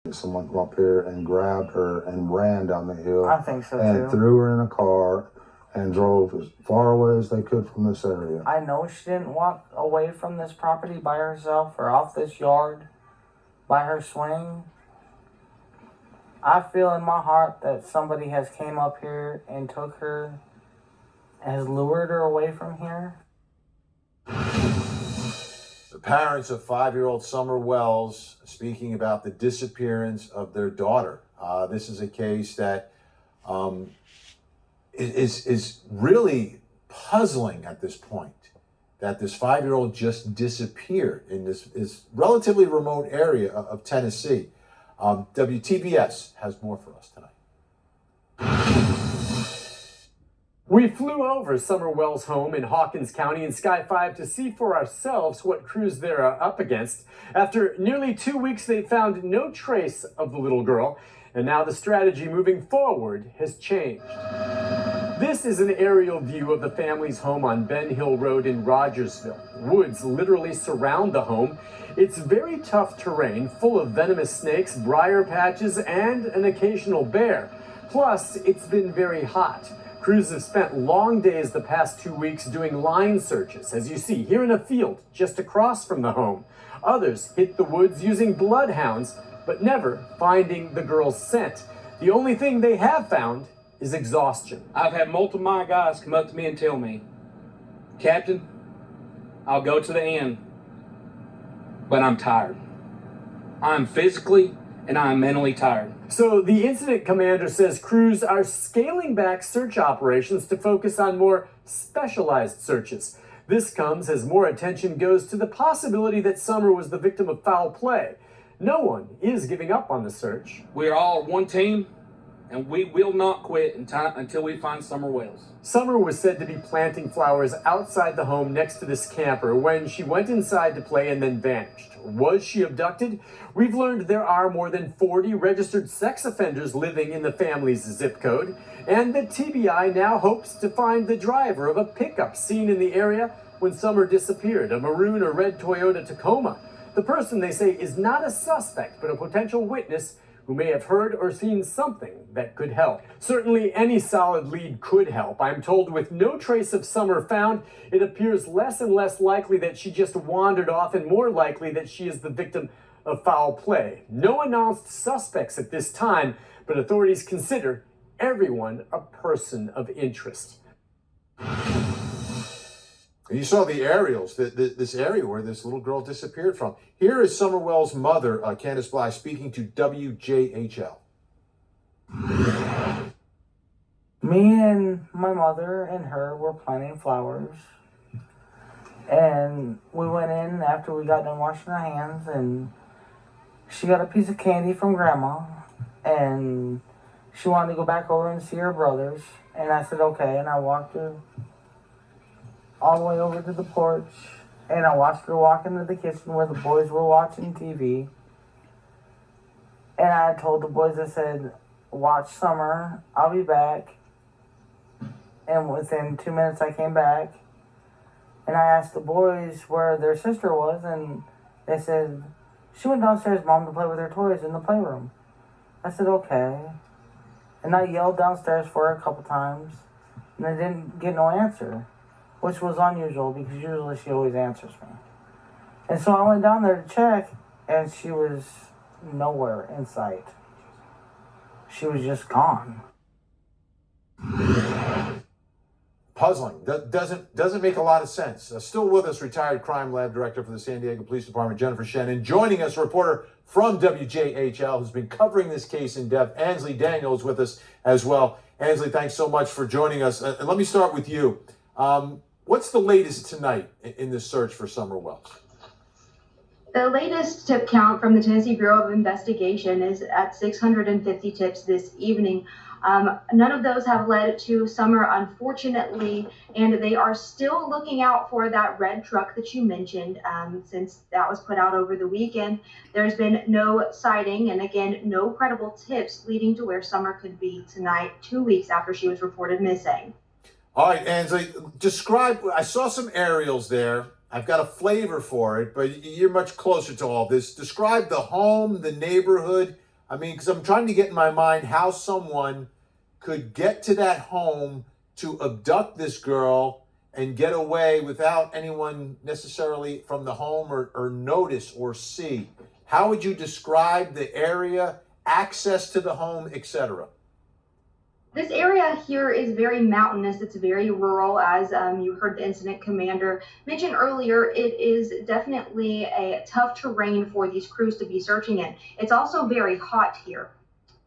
Someone come up here and grabbed her and ran down the hill. I think so and too. Threw her in a car and drove as far away as they could from this area. I know she didn't walk away from this property by herself or off this yard by her swing. I feel in my heart that somebody has came up here and took her, has lured her away from here. The parents of 5-year-old Summer Wells speaking about the disappearance of their daughter. This is a case that is really puzzling at this point, that this 5-year-old just disappeared in this relatively remote area of Tennessee. WTBS has more for us tonight. We flew over Summer Wells' home in Hawkins County in Sky 5 to see for ourselves what crews they're up against. After nearly 2 weeks, they found no trace of the little girl, and now the strategy moving forward has changed. This is an aerial view of the family's home on Ben Hill Road in Rogersville. Woods literally surround the home. It's very tough terrain, full of venomous snakes, briar patches, and an occasional bear. Plus, it's been very hot. Crews have spent long days the past 2 weeks doing line searches, as you see here in a field just across from the home. Others hit the woods using bloodhounds, but never finding the girl's scent. The only thing they have found is exhaustion. I've had multiple of my guys come up to me and tell me, Captain, I'll go to the end, but I'm tired. I'm physically and I'm mentally tired. So the incident commander says crews are scaling back search operations to focus on more specialized searches. This comes as more attention goes to the possibility that Summer was the victim of foul play. No one is giving up on the search. We are all one team, and we will not quit until we find Summer Wells. Summer was said to be planting flowers outside the home next to this camper when she went inside to play and then vanished. Was she abducted? We've learned there are more than 40 registered sex offenders living in the family's zip code, and the TBI now hopes to find the driver of a pickup seen in the area when Summer disappeared, a maroon or red Toyota Tacoma. The person, they say, is not a suspect, but a potential witness who may have heard or seen something that could help. Certainly any solid lead could help. I'm told with no trace of Summer found, it appears less and less likely that she just wandered off and more likely that she is the victim of foul play. No announced suspects at this time, but authorities consider everyone a person of interest. You saw the aerials, this area where this little girl disappeared from. Here is Summer Wells' mother, Candace Bly, speaking to WJHL. Me and my mother and her were planting flowers. And we went in after we got done washing our hands, and she got a piece of candy from Grandma, and she wanted to go back over and see her brothers. And I said, okay, and I walked her all the way over to the porch, and I watched her walk into the kitchen where the boys were watching TV. And I told the boys, I said, watch Summer, I'll be back. And within 2 minutes I came back, and I asked the boys where their sister was, and they said, she went downstairs, Mom, to play with her toys in the playroom. I said, okay. And I yelled downstairs for her a couple times, and I didn't get no answer, which was unusual because usually she always answers me. And so I went down there to check, and she was nowhere in sight. She was just gone. Puzzling. Doesn't make a lot of sense. Still with us, retired crime lab director for the San Diego Police Department, Jennifer Shannon. Joining us, a reporter from WJHL who's been covering this case in depth. Ansley Daniel is with us as well. Ansley, thanks so much for joining us. And let me start with you. What's the latest tonight in this search for Summer Wells? The latest tip count from the Tennessee Bureau of Investigation is at 650 tips this evening. None of those have led to Summer, unfortunately, and they are still looking out for that red truck that you mentioned. Since that was put out over the weekend, there's been no sighting, and again, no credible tips leading to where Summer could be tonight, 2 weeks after she was reported missing. All right, Ansley, describe, I saw some aerials there. I've got a flavor for it, but you're much closer to all this. Describe the home, the neighborhood, I mean, because I'm trying to get in my mind how someone could get to that home to abduct this girl and get away without anyone necessarily from the home or notice or see. How would you describe the area, access to the home, etc.? This area here is very mountainous. It's very rural, as you heard the incident commander mention earlier. It is definitely a tough terrain for these crews to be searching in. It's also very hot here.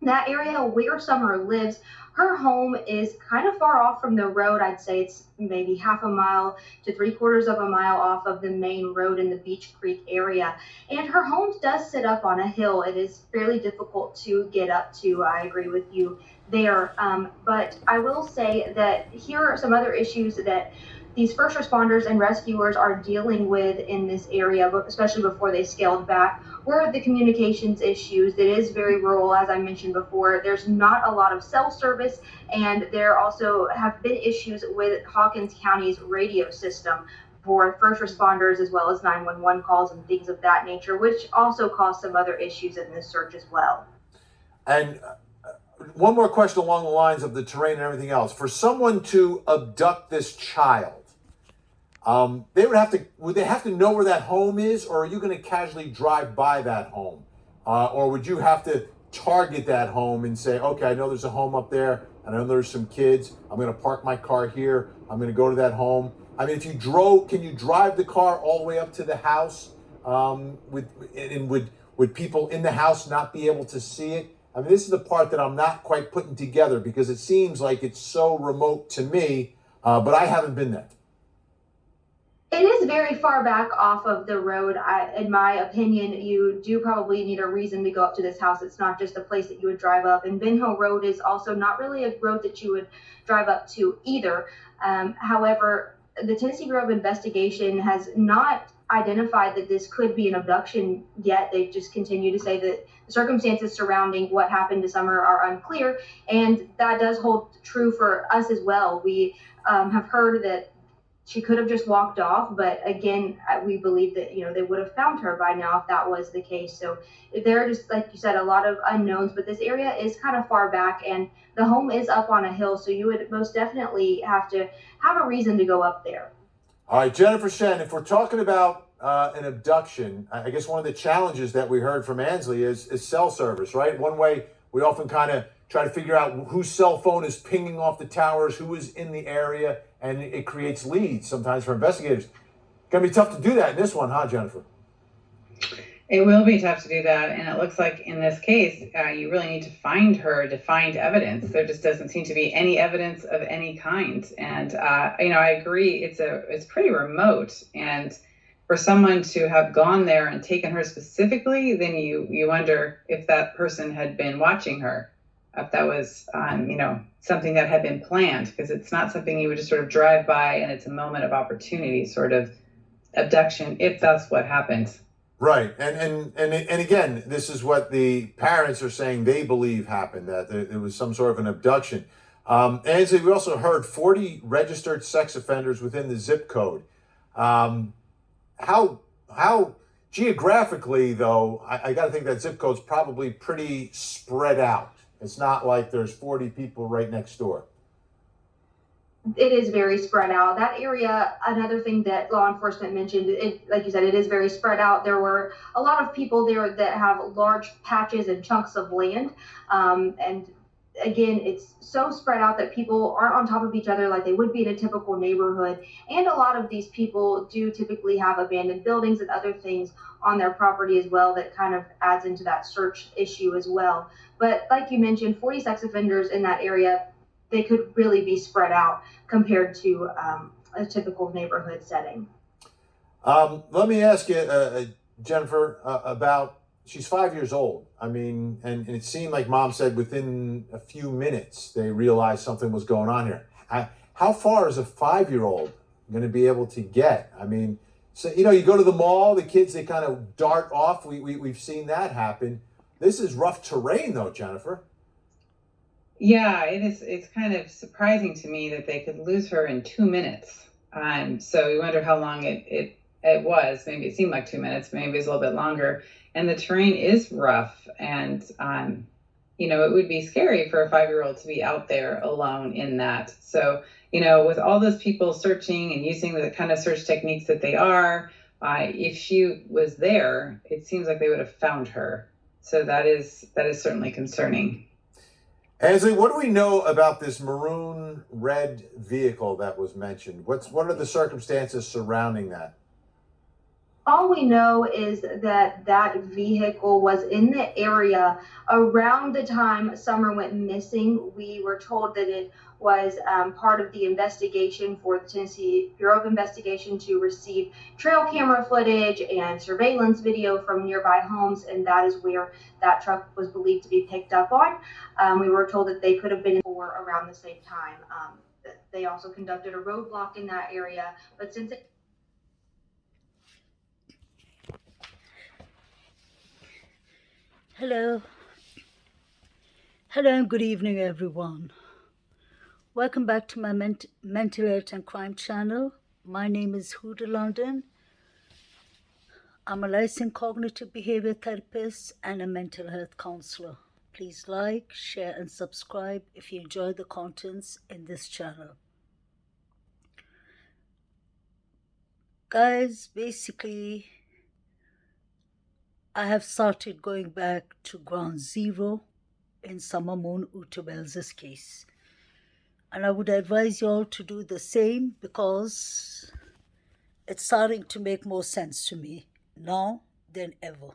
That area where Summer lives, her home is kind of far off from the road. I'd say it's maybe half a mile to 3/4 of a mile off of the main road in the Beach Creek area. And her home does sit up on a hill. It is fairly difficult to get up to. I agree with you there. But I will say that here are some other issues that these first responders and rescuers are dealing with in this area, but especially before they scaled back, were the communications issues. It is very rural, as I mentioned before. There's not a lot of cell service, and there also have been issues with Hawkins County's radio system for first responders, as well as 911 calls and things of that nature, which also caused some other issues in this search as well. And one more question along the lines of the terrain and everything else. For someone to abduct this child, would they have to know where that home is, or are you going to casually drive by that home? Or would you have to target that home and say, okay, I know there's a home up there, and I know there's some kids. I'm going to park my car here. I'm going to go to that home. I mean, if you drove, can you drive the car all the way up to the house? Would people in the house not be able to see it? I mean, this is the part that I'm not quite putting together, because it seems like it's so remote to me, but I haven't been there. It is very far back off of the road. In my opinion, you do probably need a reason to go up to this house. It's not just a place that you would drive up. And Ben Hill Road is also not really a road that you would drive up to either. However, the Tennessee Bureau of Investigation has not identified that this could be an abduction yet. They just continue to say that the circumstances surrounding what happened to Summer are unclear. And that does hold true for us as well. We have heard that she could have just walked off, but again, we believe that they would have found her by now if that was the case. So there are just, like you said, a lot of unknowns, but this area is kind of far back, and the home is up on a hill, so you would most definitely have to have a reason to go up there. All right, Jennifer Shen, if we're talking about an abduction, I guess one of the challenges that we heard from Ansley is cell service, right? One way we often kind of try to figure out whose cell phone is pinging off the towers, who is in the area, and it creates leads sometimes for investigators. Gonna be tough to do that in this one, huh, Jennifer? It will be tough to do that, and it looks like in this case, you really need to find her to find evidence. There just doesn't seem to be any evidence of any kind, and I agree. It's pretty remote, and for someone to have gone there and taken her specifically, then you wonder if that person had been watching her, if that was something that had been planned, because it's not something you would just sort of drive by and it's a moment of opportunity sort of abduction, if that's what happened. Right. And again, this is what the parents are saying they believe happened, that it was some sort of an abduction. Ansley, we also heard 40 registered sex offenders within the zip code. How geographically, though, I got to think that zip code's probably pretty spread out. It's not like there's 40 people right next door. It is very spread out. That area, another thing that law enforcement mentioned, like you said, it is very spread out. There were a lot of people there that have large patches and chunks of land. And again, it's so spread out that people aren't on top of each other like they would be in a typical neighborhood. And a lot of these people do typically have abandoned buildings and other things on their property as well that kind of adds into that search issue as well. But like you mentioned, 40 sex offenders in that area, they could really be spread out compared to a typical neighborhood setting. Let me ask you, Jennifer, about, she's 5 years old. I mean, and it seemed like Mom said within a few minutes they realized something was going on here. How far is a 5-year-old going to be able to get? I mean, so you go to the mall, the kids, they kind of dart off. We've seen that happen. This is rough terrain, though, Jennifer. Yeah, it is. It's kind of surprising to me that they could lose her in 2 minutes. So we wonder how long it was. Maybe it seemed like 2 minutes. Maybe it was a little bit longer. and the terrain is rough, and it would be scary for a 5-year-old to be out there alone in that. So, with all those people searching and using the kind of search techniques that they are, if she was there, it seems like they would have found her. So that is certainly concerning. Ansley, what do we know about this maroon red vehicle that was mentioned? What are the circumstances surrounding that? All we know is that that vehicle was in the area around the time Summer went missing. We were told that it was part of the investigation for the Tennessee Bureau of Investigation to receive trail camera footage and surveillance video from nearby homes, and that is where that truck was believed to be picked up on. We were told that they could have been around the same time. They also conducted a roadblock in that area, but since it Hello. Hello and good evening, everyone. Welcome back to my mental health and crime channel. My name is Huda London. I'm a licensed cognitive behavior therapist and a mental health counselor. Please like, share, and subscribe if you enjoy the contents in this channel. Guys, basically, I have started going back to ground zero in Summer Moon Utawells' case. And I would advise you all to do the same because it's starting to make more sense to me now than ever.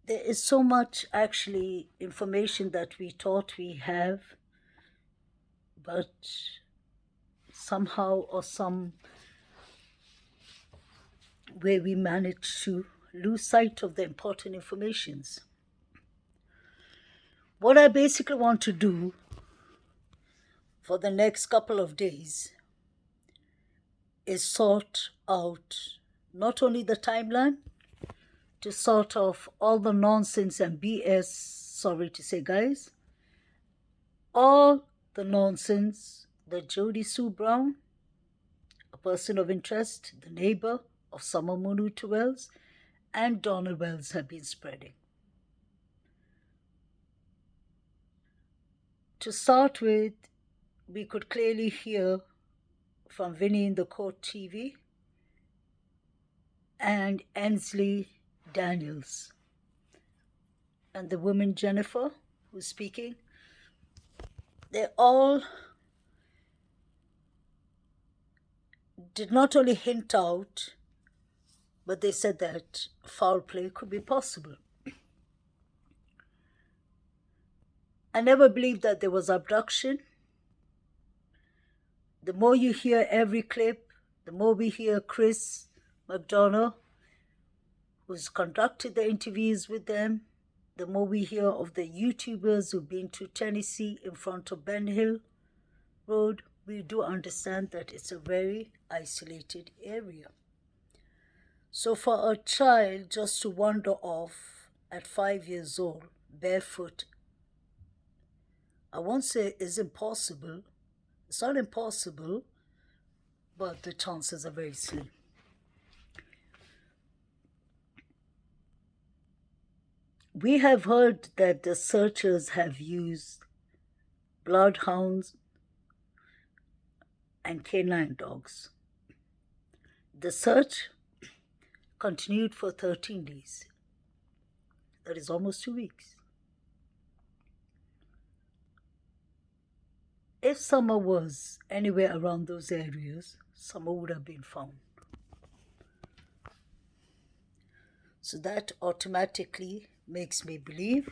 There is so much actually information that we thought we have, but somehow or some way we manage to lose sight of the important informations. What I basically want to do for the next couple of days is sort out not only the timeline, to sort of all the nonsense and BS, sorry to say guys, all the nonsense that Jody Sue Brown, a person of interest, the neighbor of Summer Moon Utawells, and Donald Wells have been spreading. To start with, we could clearly hear from Vinny in the Court TV and Ansley Daniels and the woman Jennifer who's speaking. They all did not only hint out, but they said that foul play could be possible. I never believed that there was abduction. The more you hear every clip, the more we hear Chris McDonough, who's conducted the interviews with them, the more we hear of the YouTubers who've been to Tennessee in front of Ben Hill Road. We do understand that it's a very isolated area. So for a child just to wander off at 5 years old, barefoot, I won't say it's impossible. It's not impossible, but the chances are very slim. We have heard that the searchers have used bloodhounds and canine dogs. The search continued for 13 days. That is almost 2 weeks. If Summer was anywhere around those areas, Summer would have been found. So that automatically makes me believe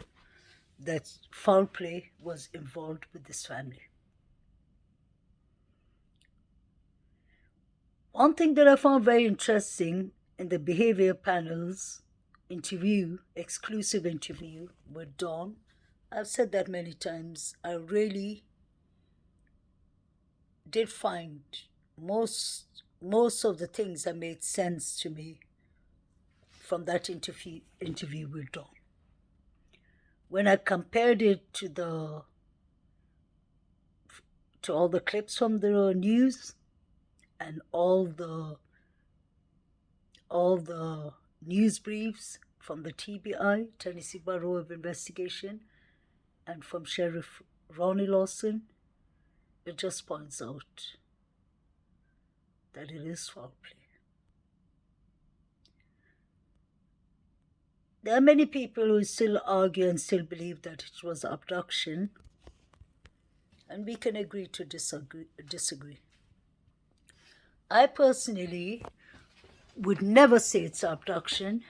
that foul play was involved with this family. One thing that I found very interesting in the behavior panel's exclusive interview with Dawn, I've said that many times, I really did find most of the things that made sense to me from that interview with Dawn. When I compared it to all the clips from the news and all the all the news briefs from the TBI, Tennessee Bureau of Investigation, and from Sheriff Ronnie Lawson, it just points out that it is foul play. There are many people who still argue and still believe that it was abduction, and we can agree to disagree. I personally would never say it's abduction,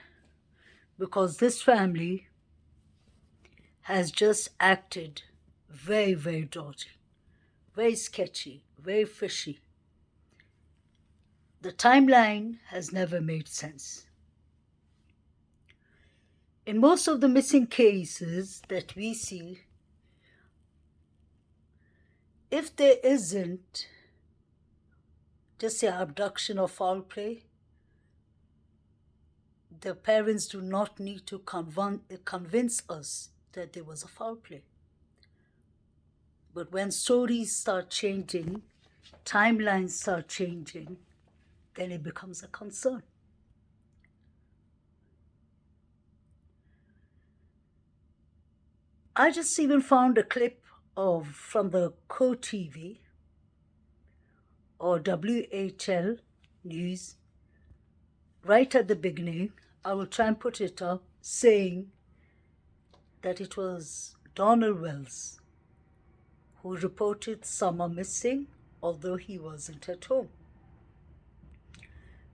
because this family has just acted very, very dodgy, very sketchy, very fishy. The timeline has never made sense. In most of the missing cases that we see, if there isn't just say abduction or foul play, the parents do not need to convince us that there was a foul play. But when stories start changing, timelines start changing, then it becomes a concern. I just even found a clip from the Co-TV or WHL news right at the beginning. I will try and put it up, saying that it was Donald Wells who reported Summer missing, although he wasn't at home.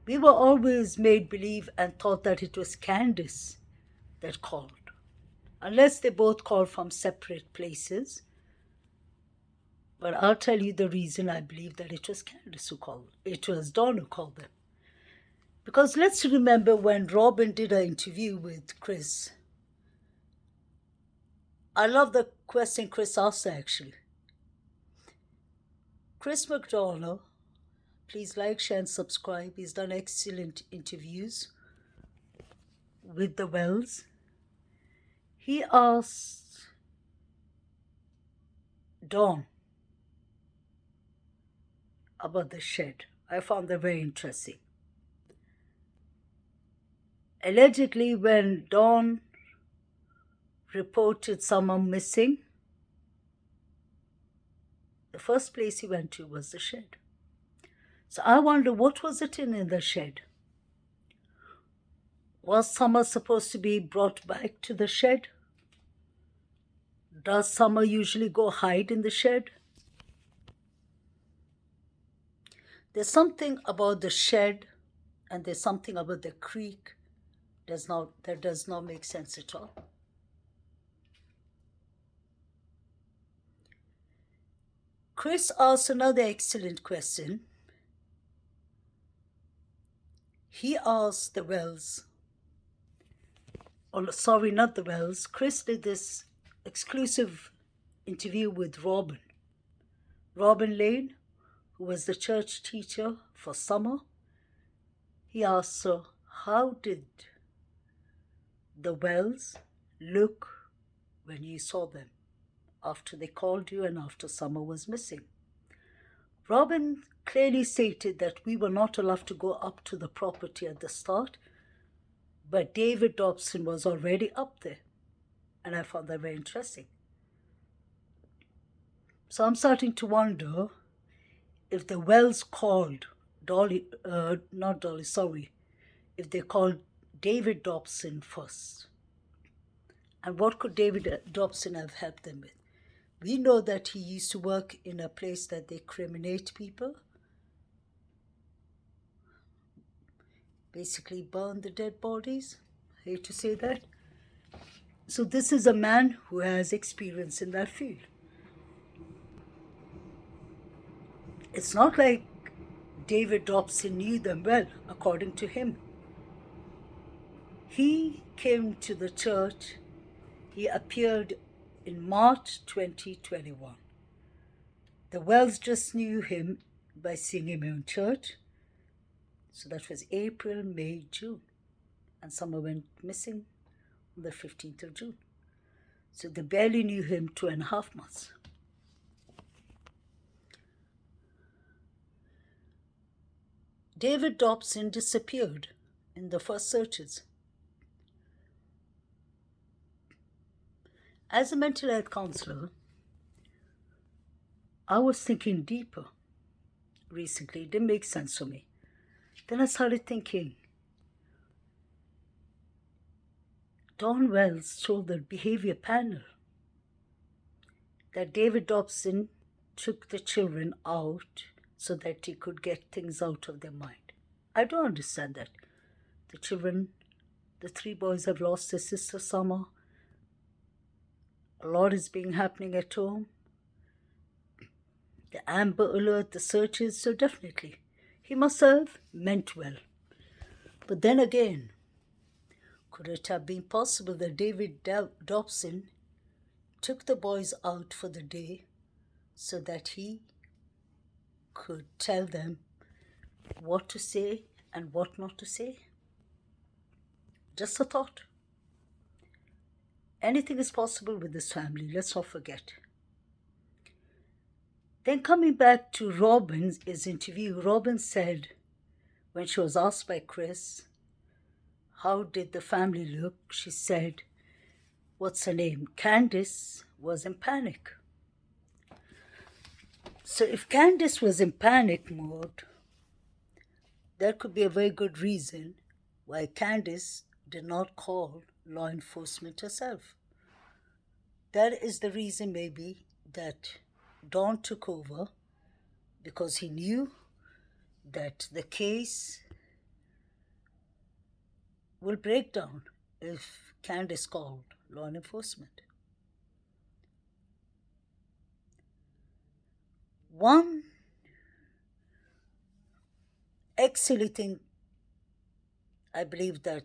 We were always made believe and thought that it was Candace that called, unless they both called from separate places. But I'll tell you the reason I believe that it was Candace who called. It was Dawn who called them. Because let's remember when Robin did an interview with Chris. I love the question Chris asked her, actually. Chris McDonough, please like, share, and subscribe. He's done excellent interviews with the Wells. He asked Dawn about the shed. I found that very interesting. Allegedly, when Dawn reported someone missing, the first place he went to was the shed. So I wonder, what was it in the shed? Was Summer supposed to be brought back to the shed? Does Summer usually go hide in the shed? There's something about the shed and there's something about the creek that does not make sense at all. Chris asked another excellent question. He asked the Wells, sorry, not the Wells. Chris did this exclusive interview with Robin Lane, who was the church teacher for Summer. He asked her, how did the Wells look when you saw them after they called you and after Summer was missing? Robin clearly stated that we were not allowed to go up to the property at the start, but David Dobson was already up there, and I found that very interesting. So I'm starting to wonder if the Wells called if they called David Dobson first. And what could David Dobson have helped them with? We know that he used to work in a place that they criminate people, basically burn the dead bodies. I hate to say that. So this is a man who has experience in that field. It's not like David Dobson knew them well, according to him. He came to the church. He appeared in March 2021. The Wells just knew him by seeing him in church. So that was April, May, June. And Summer went missing on the 15th of June. So they barely knew him 2.5 months. David Dobson disappeared in the first searches. As a mental health counselor, I was thinking deeper recently. It didn't make sense for me. Then I started thinking, Don Wells told the behavior panel that David Dobson took the children out so that he could get things out of their mind. I don't understand that. The children, the 3 boys have lost their sister Summer. A lot is being happening at home. The Amber Alert, the searches, so definitely. He must have meant well. But then again, could it have been possible that David Dobson took the boys out for the day so that he could tell them what to say and what not to say? Just a thought. Anything is possible with this family, let's not forget. Then coming back to Robin's interview, Robin said, when she was asked by Chris, how did the family look? She said, what's her name? Candice was in panic. So if Candice was in panic mode, that could be a very good reason why Candice did not call law enforcement herself. That is the reason maybe that Don took over, because he knew that the case will break down if Candice called law enforcement. One excellent thing I believe that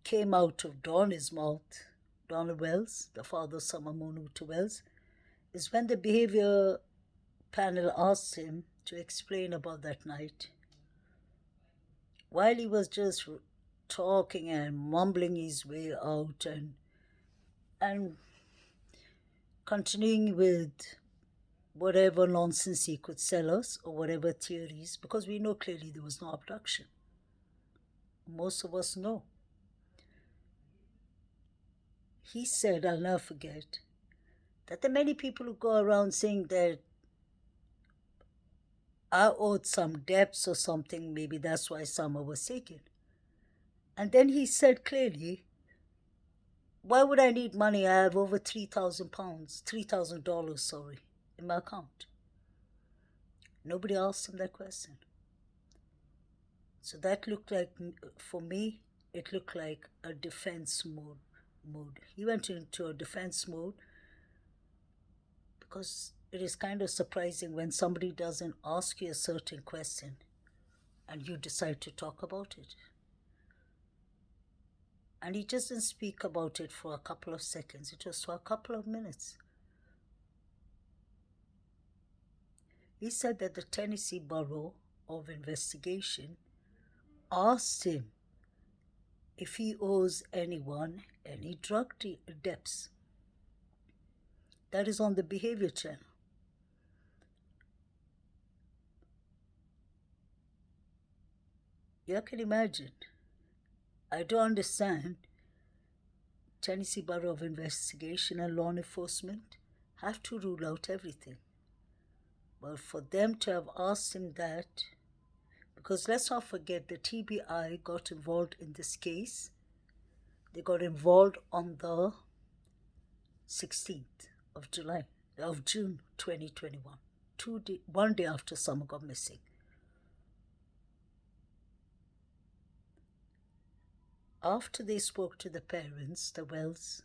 came out of Donna's mouth, Donna Wells, the father of Summer Monuta Wells, is when the behavior panel asked him to explain about that night. While he was just talking and mumbling his way out and continuing with whatever nonsense he could sell us or whatever theories, because we know clearly there was no abduction. Most of us know. He said, I'll never forget, that there are many people who go around saying that I owed some debts or something, maybe that's why Summer was taken. And then he said clearly, why would I need money? I have over $3,000, in my account. Nobody asked him that question. So that looked like, for me, it looked like a defense mode. He went into a defense mode because it is kind of surprising when somebody doesn't ask you a certain question and you decide to talk about it. And he just didn't speak about it for a couple of seconds. It was for a couple of minutes. He said that the Tennessee Bureau of Investigation asked him if he owes anyone any drug debts. That is on the Behavior Channel. You can imagine. I don't understand. Tennessee Bureau of Investigation and law enforcement have to rule out everything. But for them to have asked him that, because let's not forget the TBI got involved in this case. They got involved on the 16th of June 2021, 1 day after Summer got missing. After they spoke to the parents, the Wells,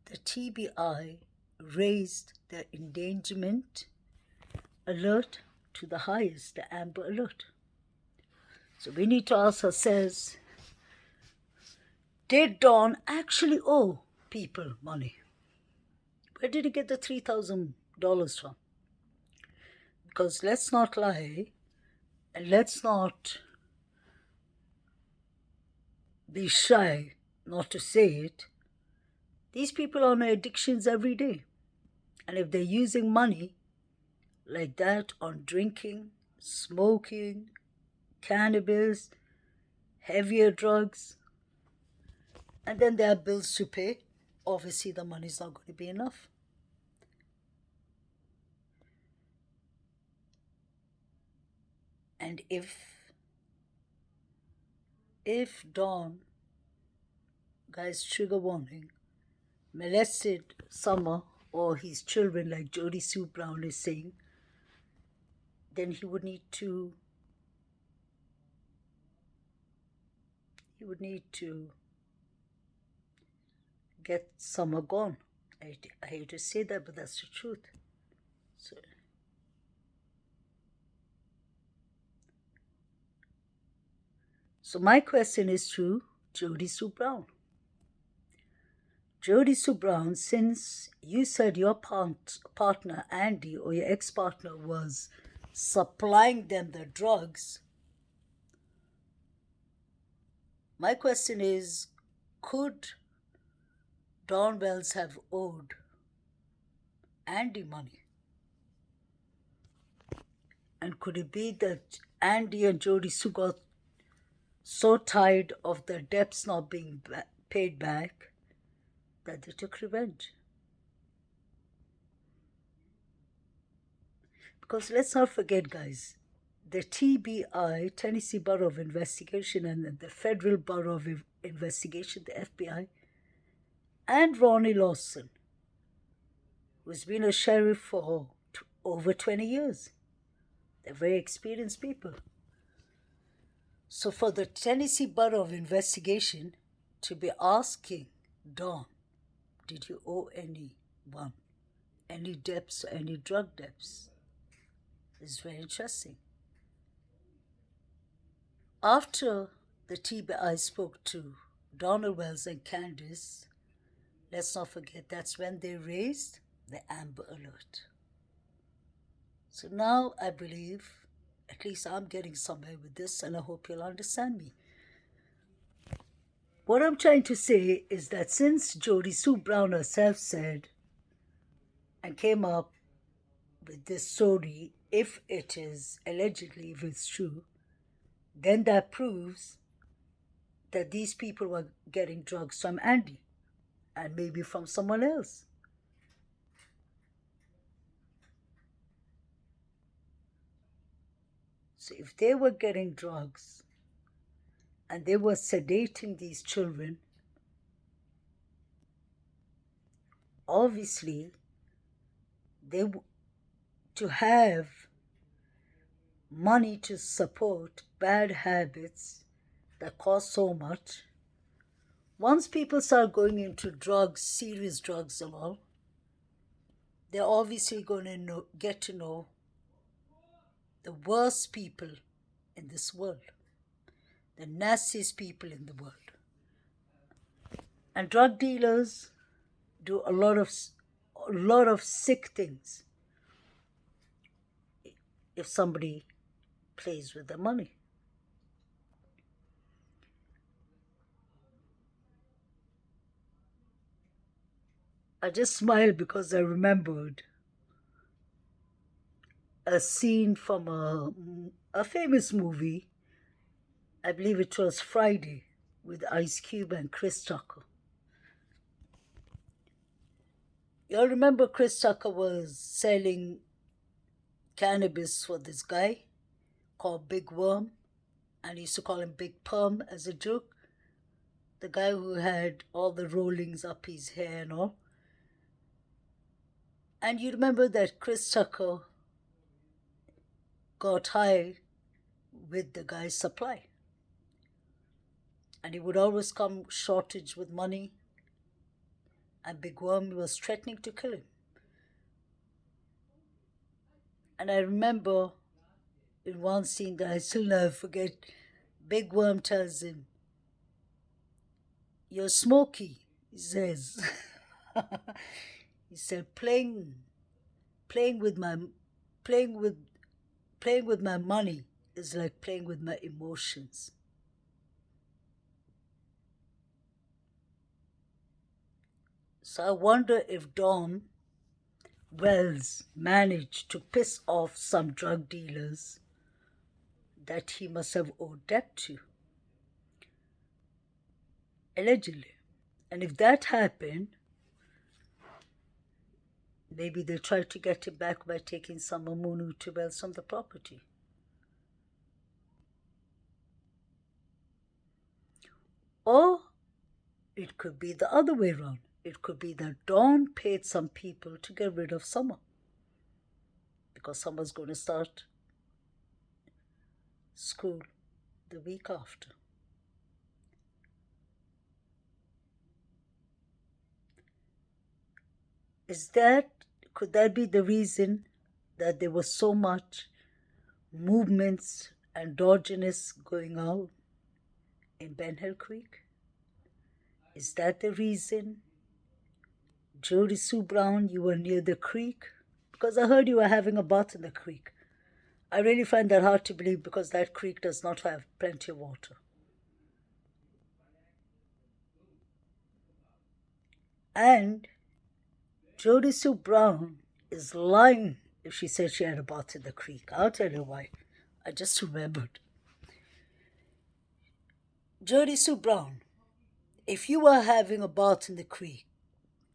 the TBI raised the endangerment alert to the highest, the Amber Alert. So we need to ask ourselves, did Don actually owe people money? Where did he get the $3,000 from? Because let's not lie, and let's not be shy not to say it. These people are on addictions every day. And if they're using money like that on drinking, smoking, cannabis, heavier drugs, and then there are bills to pay. Obviously, the money's not going to be enough. And if Don, guys, trigger warning, molested Summer or his children like Jody Sue Brown is saying, then he would need to get Summer gone. I hate to say that, but that's the truth. So my question is to Jody Sue Brown. Jody Sue Brown, since you said your partner Andy or your ex-partner was supplying them the drugs, my question is, could Don Wells have owed Andy money? And could it be that Andy and Jody Sue got so tired of their debts not being paid back that they took revenge? Because let's not forget, guys, the TBI, Tennessee Bureau of Investigation, and the Federal Bureau of Investigation, the FBI, and Ronnie Lawson, who's been a sheriff for over 20 years. They're very experienced people. So for the Tennessee Bureau of Investigation to be asking Don, did you owe anyone any debts or any drug debts, is very interesting. After the TBI spoke to Donald Wells and Candace, let's not forget that's when they raised the Amber Alert. So now I believe, at least I'm getting somewhere with this, and I hope you'll understand me. What I'm trying to say is that since Jody Sue Brown herself said and came up with this story, if it is allegedly, if it's true, then that proves that these people were getting drugs from Andy and maybe from someone else. So if they were getting drugs and they were sedating these children, obviously to have money to support bad habits that cost so much, once people start going into drugs, serious drugs and all, they're obviously going to get to know the worst people in this world, the nastiest people in the world. And drug dealers do a lot of sick things if somebody plays with the money. I just smiled because I remembered a scene from a famous movie. I believe it was Friday, with Ice Cube and Chris Tucker. You all remember Chris Tucker was selling cannabis for this guy called Big Worm, and he used to call him Big Perm as a joke. The guy who had all the rollings up his hair and all. And you remember that Chris Tucker got high with the guy's supply. And he would always come shortage with money. And Big Worm was threatening to kill him. And I remember in one scene that I still never forget, Big Worm tells him, "You're smoky," he says. He said, playing with my money is like playing with my emotions. So I wonder if Don Wells managed to piss off some drug dealers that he must have owed debt to, allegedly. And if that happened, maybe they tried to get it back by taking some Amunu to Wells from the property. Or it could be the other way around. It could be that Dawn paid some people to get rid of Summer, because Summer's going to start school the week after. Could that be the reason that there was so much movements and dodginess going on in Ben Hill Creek? Is that the reason, Jody Sue Brown, you were near the creek? Because I heard you were having a bath in the creek. I really find that hard to believe, because that creek does not have plenty of water. And Jody Sue Brown is lying if she said she had a bath in the creek. I'll tell you why. I just remembered. Jody Sue Brown, if you were having a bath in the creek,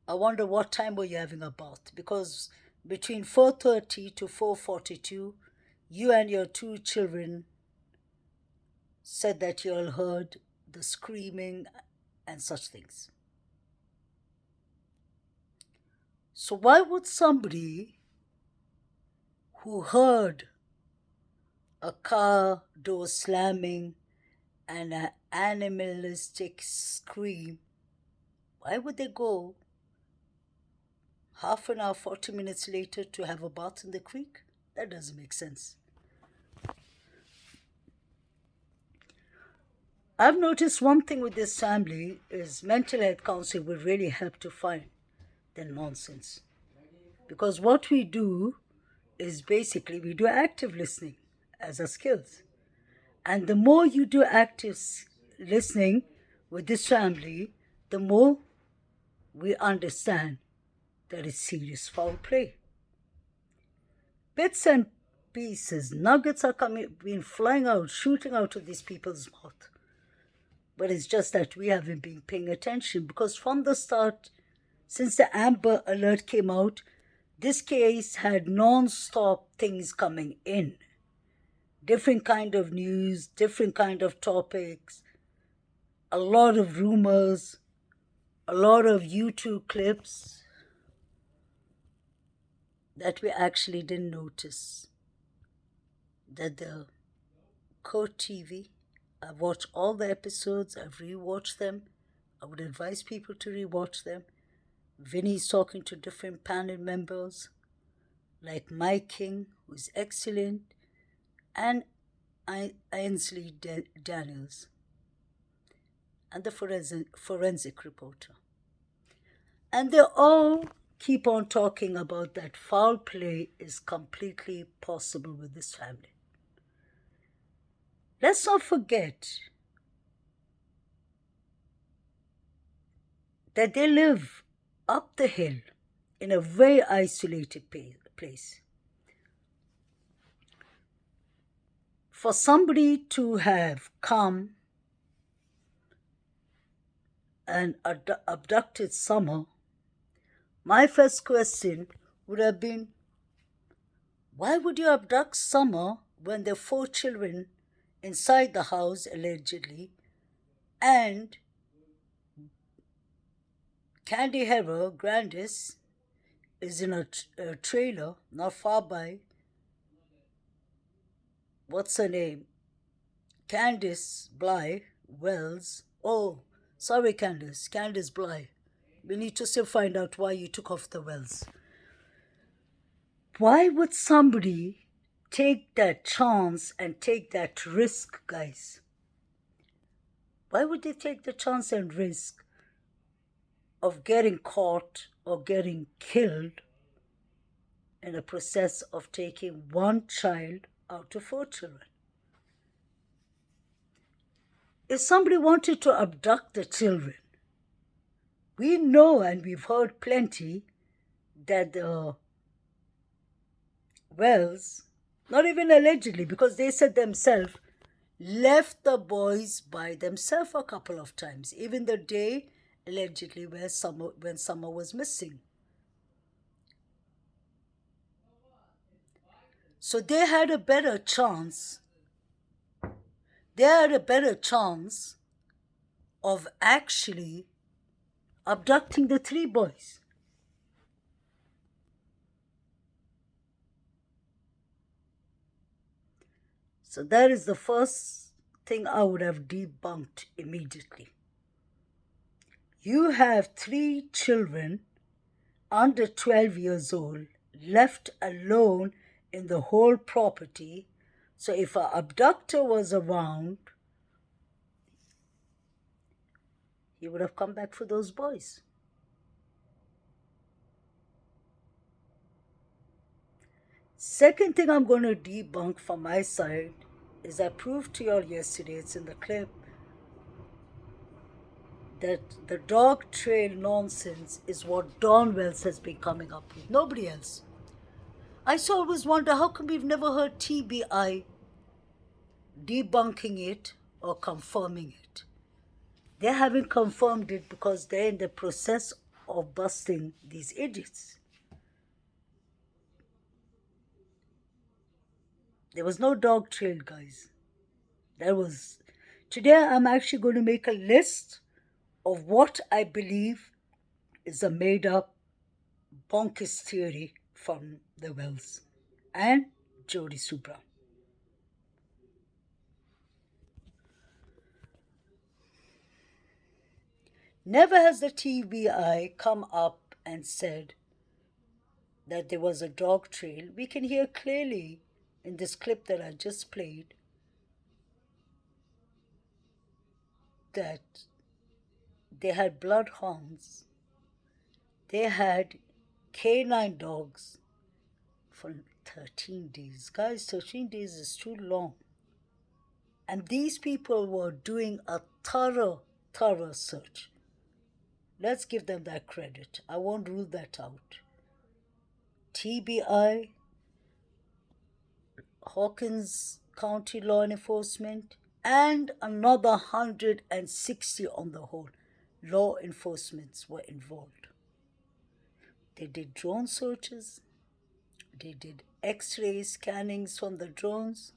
I wonder what time were you having a bath? Because between 4:30 to 4:42, you and your two children said that you all heard the screaming and such things. So why would somebody who heard a car door slamming and an animalistic scream, why would they go half an hour, 40 minutes later to have a bath in the creek? That doesn't make sense. I've noticed one thing with this family is mental health counseling will really help to find the nonsense. Because what we do is basically we do active listening as a skills. And the more you do active listening with this family, the more we understand that it's serious foul play. Bits and pieces, nuggets are being flying out, shooting out of these people's mouth. But it's just that we haven't been paying attention, because from the start, since the Amber Alert came out, this case had non-stop things coming in. Different kind of news, different kind of topics, a lot of rumors, a lot of YouTube clips that we actually didn't notice. That the Court TV, I've watched all the episodes, I've rewatched them. I would advise people to rewatch them. Vinny's talking to different panel members, like Mike King, who's excellent, and Ainsley Daniels, and the forensic reporter. And they all keep on talking about that foul play is completely possible with this family. Let's not forget that they live up the hill in a very isolated place. For somebody to have come and abducted Summer, my first question would have been, why would you abduct Summer when there are 4 children inside the house, allegedly, and Candy Hera Grandis is in a trailer not far by, what's her name? Candice Bly Wells. Oh, sorry, Candice Bly. We need to still find out why you took off the Wells. Why would somebody take that chance and take that risk, guys? Why would they take the chance and risk of getting caught or getting killed in the process of taking one child out of 4 children? If somebody wanted to abduct the children, we know and we've heard plenty that the Wells Not even allegedly, because they said themselves, left the boys by themselves a couple of times, even the day allegedly when Summer was missing. So they had a better chance. They had a better chance of actually abducting the three boys. So that is the first thing I would have debunked immediately. You have 3 children under 12 years old left alone in the whole property. So if an abductor was around, he would have come back for those boys. Second thing I'm going to debunk from my side is I proved to you all yesterday, it's in the clip, that the dog trail nonsense is what Don Wells has been coming up with. Nobody else. I always wonder, how come we've never heard TBI debunking it or confirming it? They haven't confirmed it because they're in the process of busting these idiots. There was no dog trail, guys. Today I'm actually going to make a list of what I believe is a made-up bonkers theory from the Wells and Jody Sue Brown. Never has the TBI come up and said that there was a dog trail. We can hear clearly in this clip that I just played that they had bloodhounds, they had canine dogs for 13 days. Guys, 13 days is too long. And these people were doing a thorough search. Let's give them that credit. I won't rule that out. TBI, Hawkins County Law Enforcement, and another 160 on the whole law enforcements were involved. They did drone searches, they did x-ray scannings from the drones,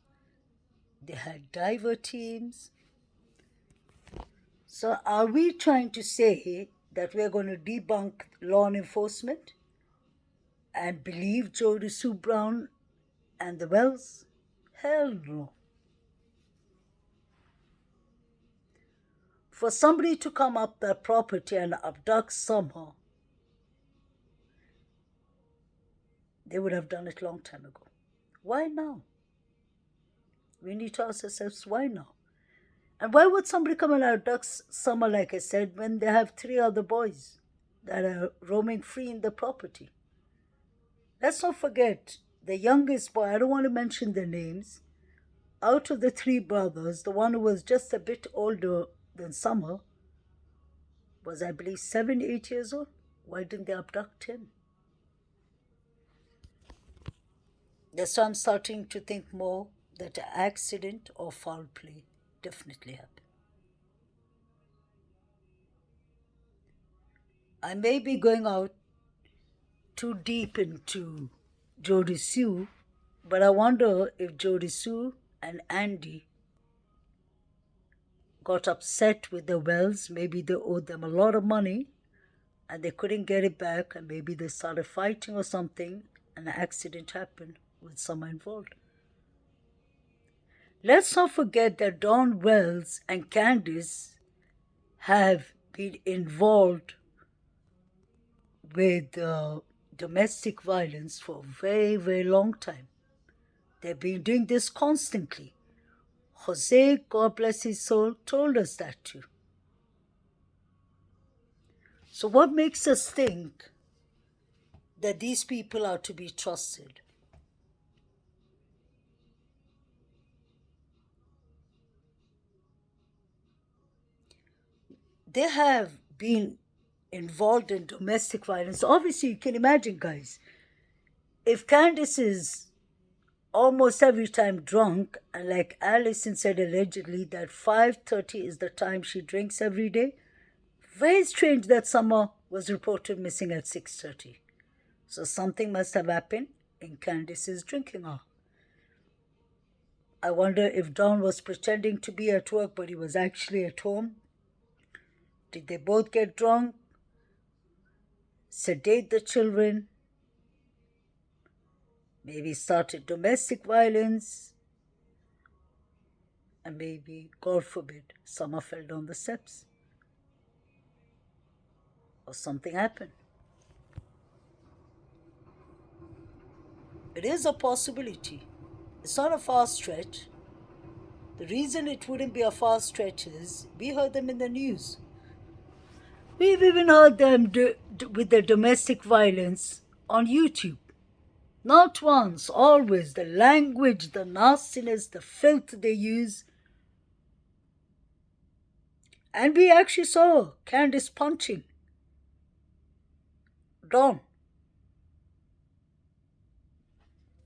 they had diver teams. So are we trying to say that we're going to debunk law enforcement and believe Jody Sue Brown and the Wells? Hell no. For somebody to come up that property and abduct Summer, they would have done it long time ago. Why now? We need to ask ourselves, why now? And why would somebody come and abduct Summer, like I said, when they have 3 other boys that are roaming free in the property? Let's not forget, the youngest boy, I don't want to mention their names, out of the 3 brothers, the one who was just a bit older than Summer was, I believe, 7, 8 years old. Why didn't they abduct him? That's why I'm starting to think more that an accident or foul play definitely happened. I may be going out too deep into Jody Sue, but I wonder if Jody Sue and Andy got upset with the Wells. Maybe they owed them a lot of money and they couldn't get it back, and maybe they started fighting or something and an accident happened with someone involved. Let's not forget that Don Wells and Candice have been involved with domestic violence for a very, very long time. They've been doing this constantly. Jose, God bless his soul, told us that too. So what makes us think that these people are to be trusted? They have been involved in domestic violence. Obviously, you can imagine, guys, if Candice's almost every time drunk, and like Allison said allegedly that 5:30 is the time she drinks every day. Very strange that Summer was reported missing at 6:30. So something must have happened in Candice's drinking hour. I wonder if Don was pretending to be at work but he was actually at home. Did they both get drunk, sedate the children, maybe started domestic violence, and maybe, God forbid, Summer fell down the steps? Or something happened. It is a possibility. It's not a far stretch. The reason it wouldn't be a far stretch is we heard them in the news. We've even heard them with the domestic violence on YouTube. Not once, always. The language, the nastiness, the filth they use. And we actually saw Candice punching Don.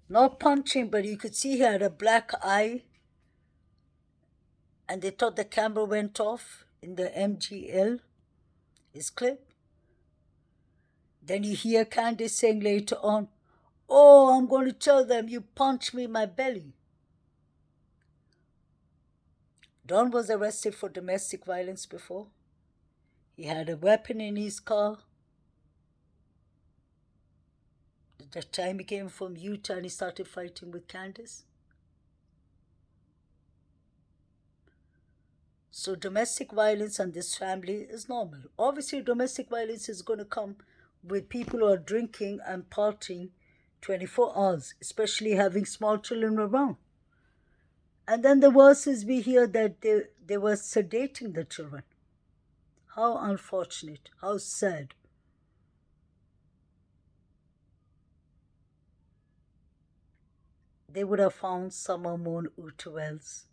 Not punching, but you could see he had a black eye. And they thought the camera went off in the MGL, his clip. Then you hear Candice saying later on, "Oh, I'm going to tell them you punched me in my belly." Don was arrested for domestic violence before. He had a weapon in his car. At the time he came from Utah and he started fighting with Candice. So domestic violence in this family is normal. Obviously, domestic violence is going to come with people who are drinking and partying 24 hours, especially having small children around. And then the worst is we hear that they were sedating the children. How unfortunate, how sad. They would have found Summer Moon Utawels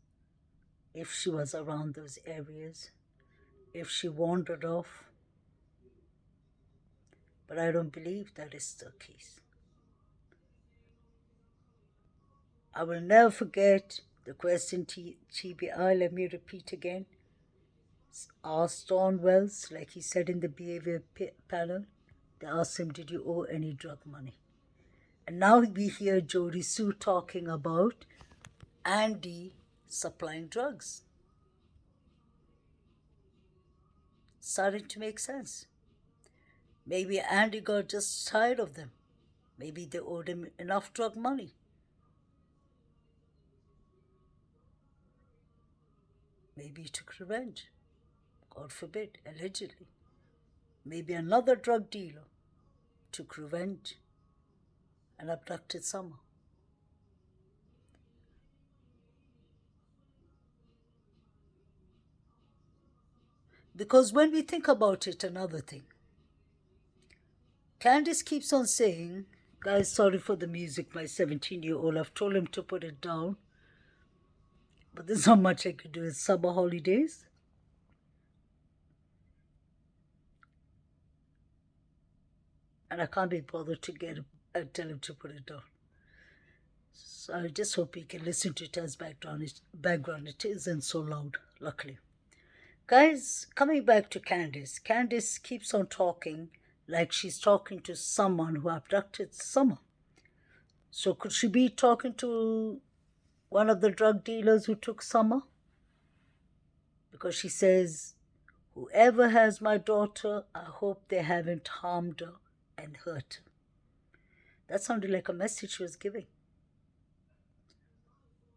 if she was around those areas, if she wandered off. But I don't believe that is the case. I will never forget the question TBI, let me repeat again. Asked Don Wells, like he said in the behavior panel, they asked him, did you owe any drug money? And now we hear Jody Sue talking about Andy supplying drugs. Starting to make sense. Maybe Andy got just tired of them. Maybe they owed him enough drug money. Maybe he took revenge. God forbid, allegedly. Maybe another drug dealer took revenge and abducted Summer. Because when we think about it, another thing, Candice keeps on saying, guys, sorry for the music, my 17-year-old, I've told him to put it down, but there's not much I could do. It's summer holidays. And I can't be bothered to tell him to put it down. So I just hope he can listen to it as background. It isn't so loud, luckily. Guys, coming back to Candice. Candice keeps on talking like she's talking to someone who abducted Summer. So could she be talking to one of the drug dealers who took Summer? Because she says, whoever has my daughter, I hope they haven't harmed her and hurt her. That sounded like a message she was giving.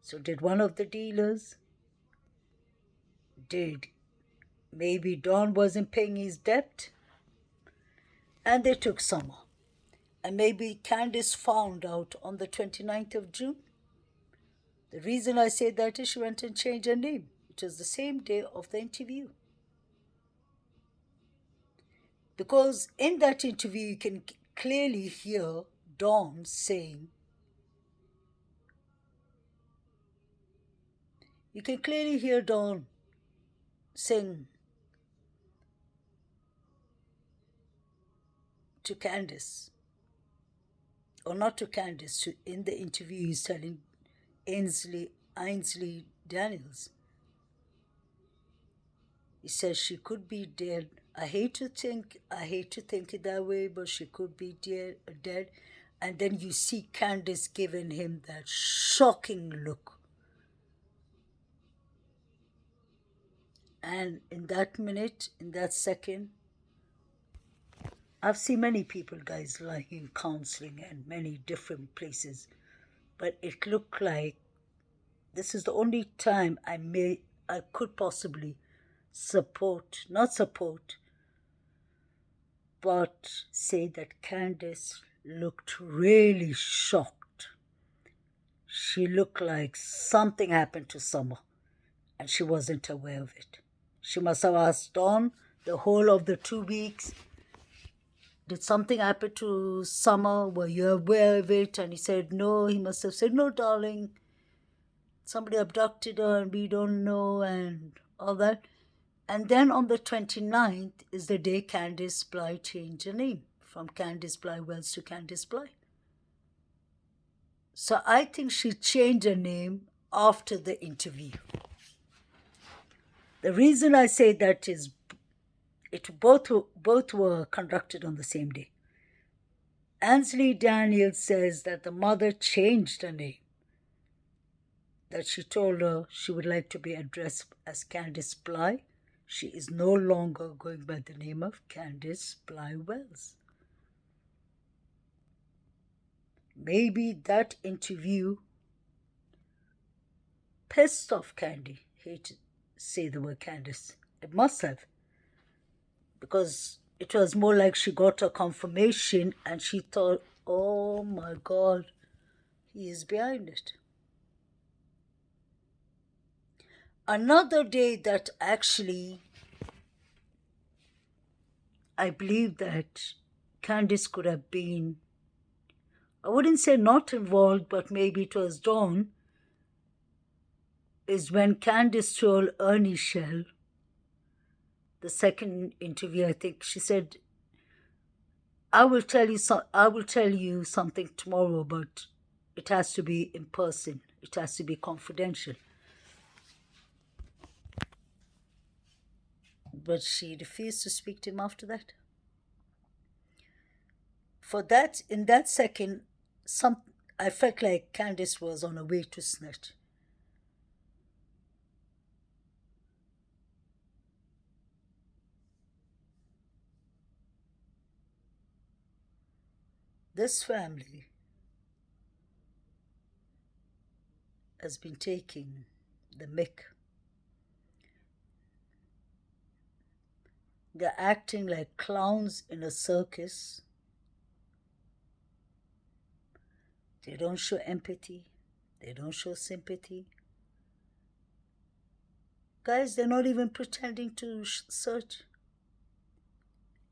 So did one of the dealers? Maybe Don wasn't paying his debt? And they took Summer. And maybe Candice found out on the 29th of June. The reason I say that is she went and changed her name. It was the same day of the interview. Because in that interview, you can clearly hear Dawn saying, to Candice, or not to Candace, in the interview, he's telling Ainsley Daniels. He says she could be dead. I hate to think it that way, but she could be dead. And then you see Candace giving him that shocking look. And in that minute, in that second, I've seen many people, guys, lying in counseling and many different places. But it looked like this is the only time I could possibly not support, but say that Candace looked really shocked. She looked like something happened to Summer and she wasn't aware of it. She must have asked Dawn the whole of the 2 weeks, did something happen to Summer? Were you aware of it? And he said no. He must have said, no, darling, somebody abducted her and we don't know and all that. And then on the 29th is the day Candace Bly changed her name from Candace Bly Wells to Candace Bly. So I think she changed her name after the interview. The reason I say that is both were conducted on the same day. Ainsley Daniels says that the mother changed her name, that she told her she would like to be addressed as Candace Bly. She is no longer going by the name of Candace Bly Wells. Maybe that interview pissed off Candy. Hate to say the word Candace. It must have. Because it was more like she got a confirmation and she thought, oh my God, he is behind it. Another day that actually I believe that Candace could have been, I wouldn't say not involved, but maybe it was Dawn, is when Candace told Ernie Shell, the second interview, I think, she said, I will tell you something tomorrow, but it has to be in person. It has to be confidential. But she refused to speak to him after that. In that second, I felt like Candace was on her way to snitch. This family has been taking the mick. They're acting like clowns in a circus. They don't show empathy. They don't show sympathy. Guys, they're not even pretending to search.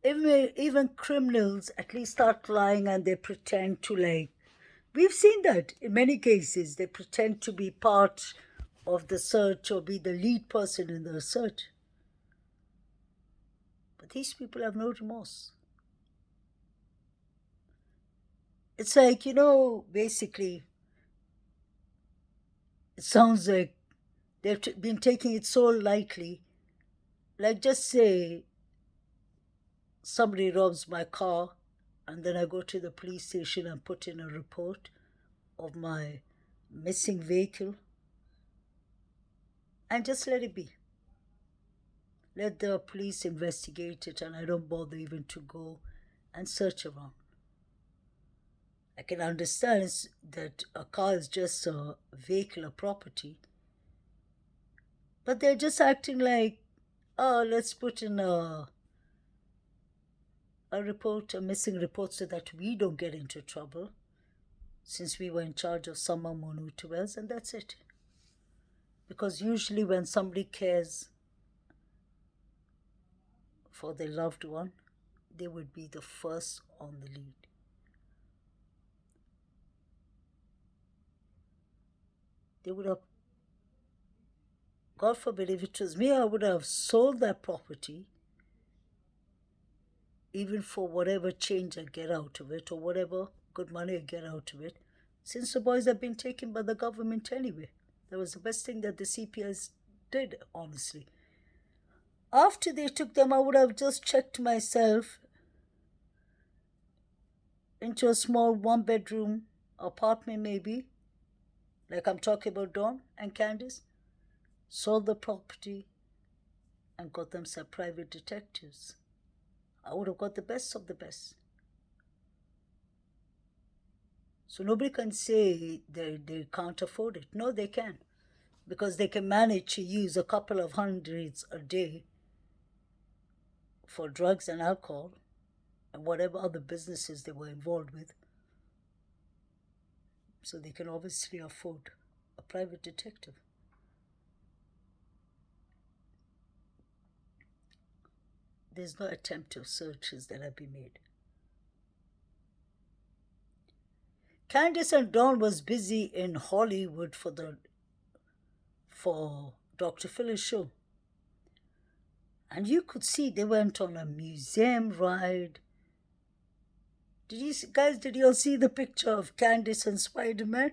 Even criminals at least start lying and they pretend to we've seen that in many cases. They pretend to be part of the search or be the lead person in the search. But these people have no remorse. It's like, basically, it sounds like they've been taking it so lightly. Like, just say somebody robs my car and then I go to the police station and put in a report of my missing vehicle and just let it be. Let the police investigate it and I don't bother even to go and search around. I can understand that a car is just a vehicle, a property. But they're just acting like, oh, let's put in a missing report so that we don't get into trouble since we were in charge of Summer Monutu Wells, and that's it. Because usually when somebody cares for their loved one, they would be the first on the lead. They would have, God forbid, if it was me, I would have sold that property, even for whatever change I get out of it or whatever, good money I get out of it. Since the boys have been taken by the government anyway. That was the best thing that the CPS did, honestly. After they took them, I would have just checked myself into a small one-bedroom apartment, maybe, like I'm talking about Dawn and Candice, sold the property, and got them some private detectives. I would have got the best of the best. So nobody can say they can't afford it. No, they can. Because they can manage to use a couple of hundreds a day for drugs and alcohol and whatever other businesses they were involved with. So they can obviously afford a private detective. There's no attempt of searches that have been made. Candice and Dawn was busy in Hollywood for Dr. Phil's show. And you could see they went on a museum ride. Did you all see the picture of Candice and Spider-Man?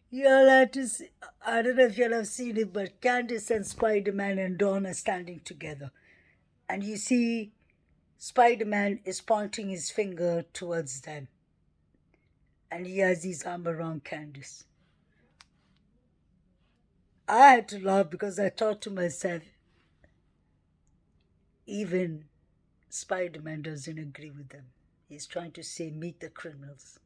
You all had to see, I don't know if you all have seen it, but Candice and Spider-Man and Dawn are standing together. And you see Spider-Man is pointing his finger towards them. And he has his arm around Candice. I had to laugh because I thought to myself, even Spider-Man doesn't agree with them. He's trying to say, meet the criminals.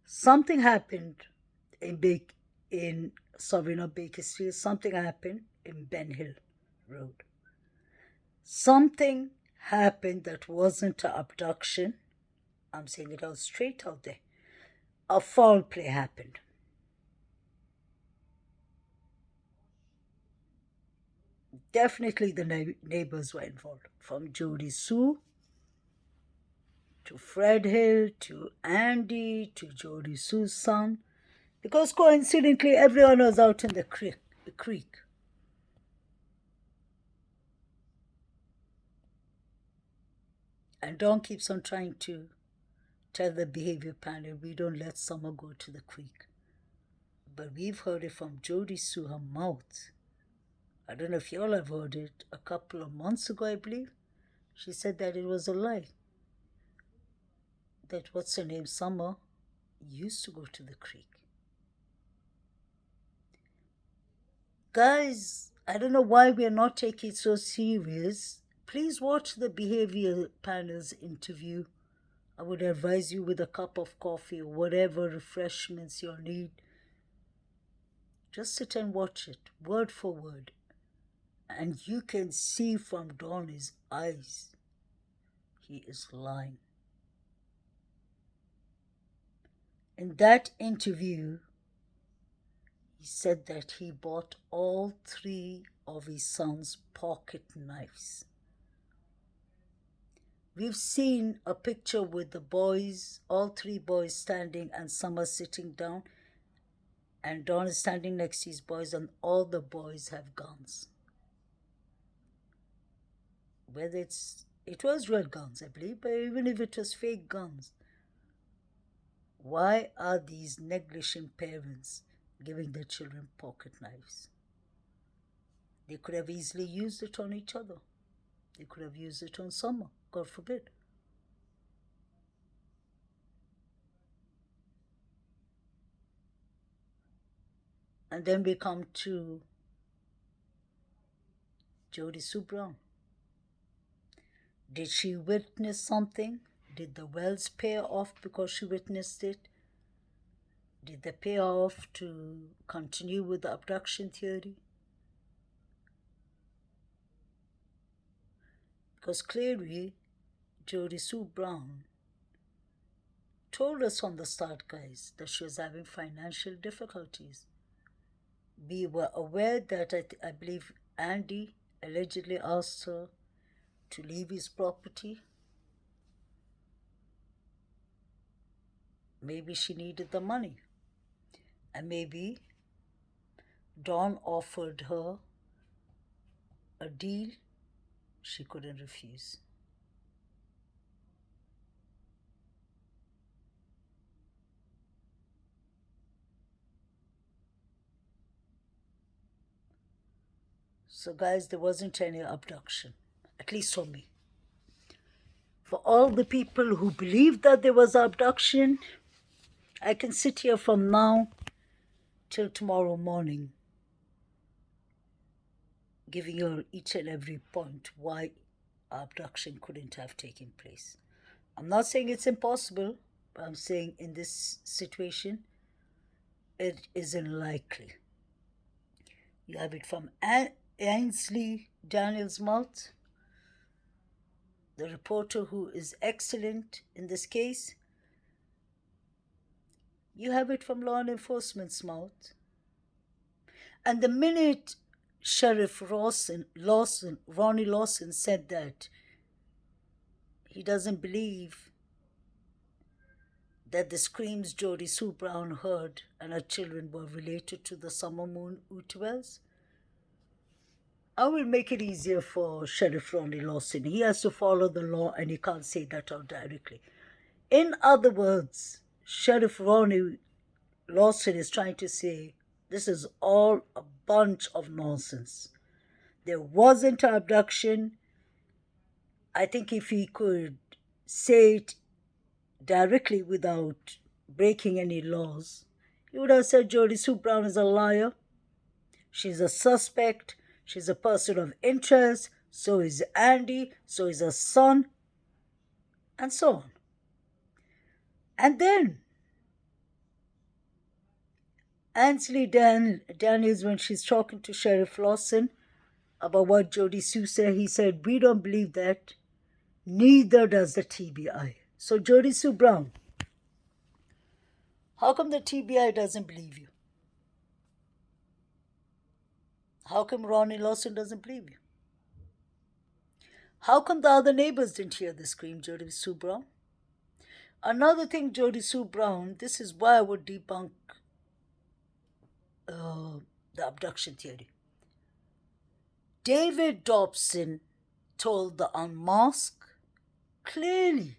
Something happened not Bakersfield, something happened in Ben Hill Road. Something happened that wasn't an abduction. I'm saying it all straight out there. A foul play happened. Definitely the neighbors were involved. From Jody Sue to Fred Hill to Andy to Jody Sue's son. Because coincidentally, everyone was out in the creek. And Dawn keeps on trying to tell the behavior panel, we don't let Summer go to the creek. But we've heard it from Jody Sue, her mouth. I don't know if you all have heard it. A couple of months ago, I believe, she said that it was a lie. That what's her name, Summer, used to go to the creek. Guys, I don't know why we're not taking it so serious. Please watch the behavior panel's interview. I would advise you with a cup of coffee or whatever refreshments you'll need. Just sit and watch it, word for word. And you can see from Donnie's eyes, he is lying. In that interview, he said that he bought all 3 of his son's pocket knives. We've seen a picture with the boys, all 3 boys standing and Summer sitting down. And Don is standing next to his boys and all the boys have guns. Whether it was real guns, I believe, but even if it was fake guns, why are these negligent parents giving their children pocket knives? They could have easily used it on each other. They could have used it on Summer, God forbid. And then we come to Jody Sue Brown. Did she witness something? Did the wells pay off because she witnessed it? Did they pay off to continue with the abduction theory? Because clearly, Jody Sue Brown told us from the start, guys, that she was having financial difficulties. We were aware that I believe Andy allegedly asked her to leave his property. Maybe she needed the money. And maybe Dawn offered her a deal she couldn't refuse. So guys, there wasn't any abduction, at least for me. For all the people who believe that there was abduction, I can sit here from now till tomorrow morning giving you each and every point why abduction couldn't have taken place. I'm not saying it's impossible, but I'm saying in this situation, it isn't likely. You have it from Ainsley Daniels' mouth, the reporter who is excellent in this case. You have it from law enforcement's mouth. And the minute Sheriff Ronnie Lawson said that he doesn't believe that the screams Jody Sue Brown heard and her children were related to the Summer Moon Utwells, I will make it easier for Sheriff Ronnie Lawson. He has to follow the law and he can't say that out directly. In other words, Sheriff Ronnie Lawson is trying to say this is all a bunch of nonsense. There wasn't an abduction. I think if he could say it directly without breaking any laws, he would have said Jody Sue Brown is a liar. She's a suspect. She's a person of interest. So is Andy. So is her son. And so on. And then Ainsley Daniels, when she's talking to Sheriff Lawson about what Jody Sue said, he said, we don't believe that. Neither does the TBI. So Jody Sue Brown, how come the TBI doesn't believe you? How come Ronnie Lawson doesn't believe you? How come the other neighbors didn't hear the scream, Jody Sue Brown? Another thing, Jody Sue Brown, this is why I would debunk the abduction theory. David Dobson told the Unmasked clearly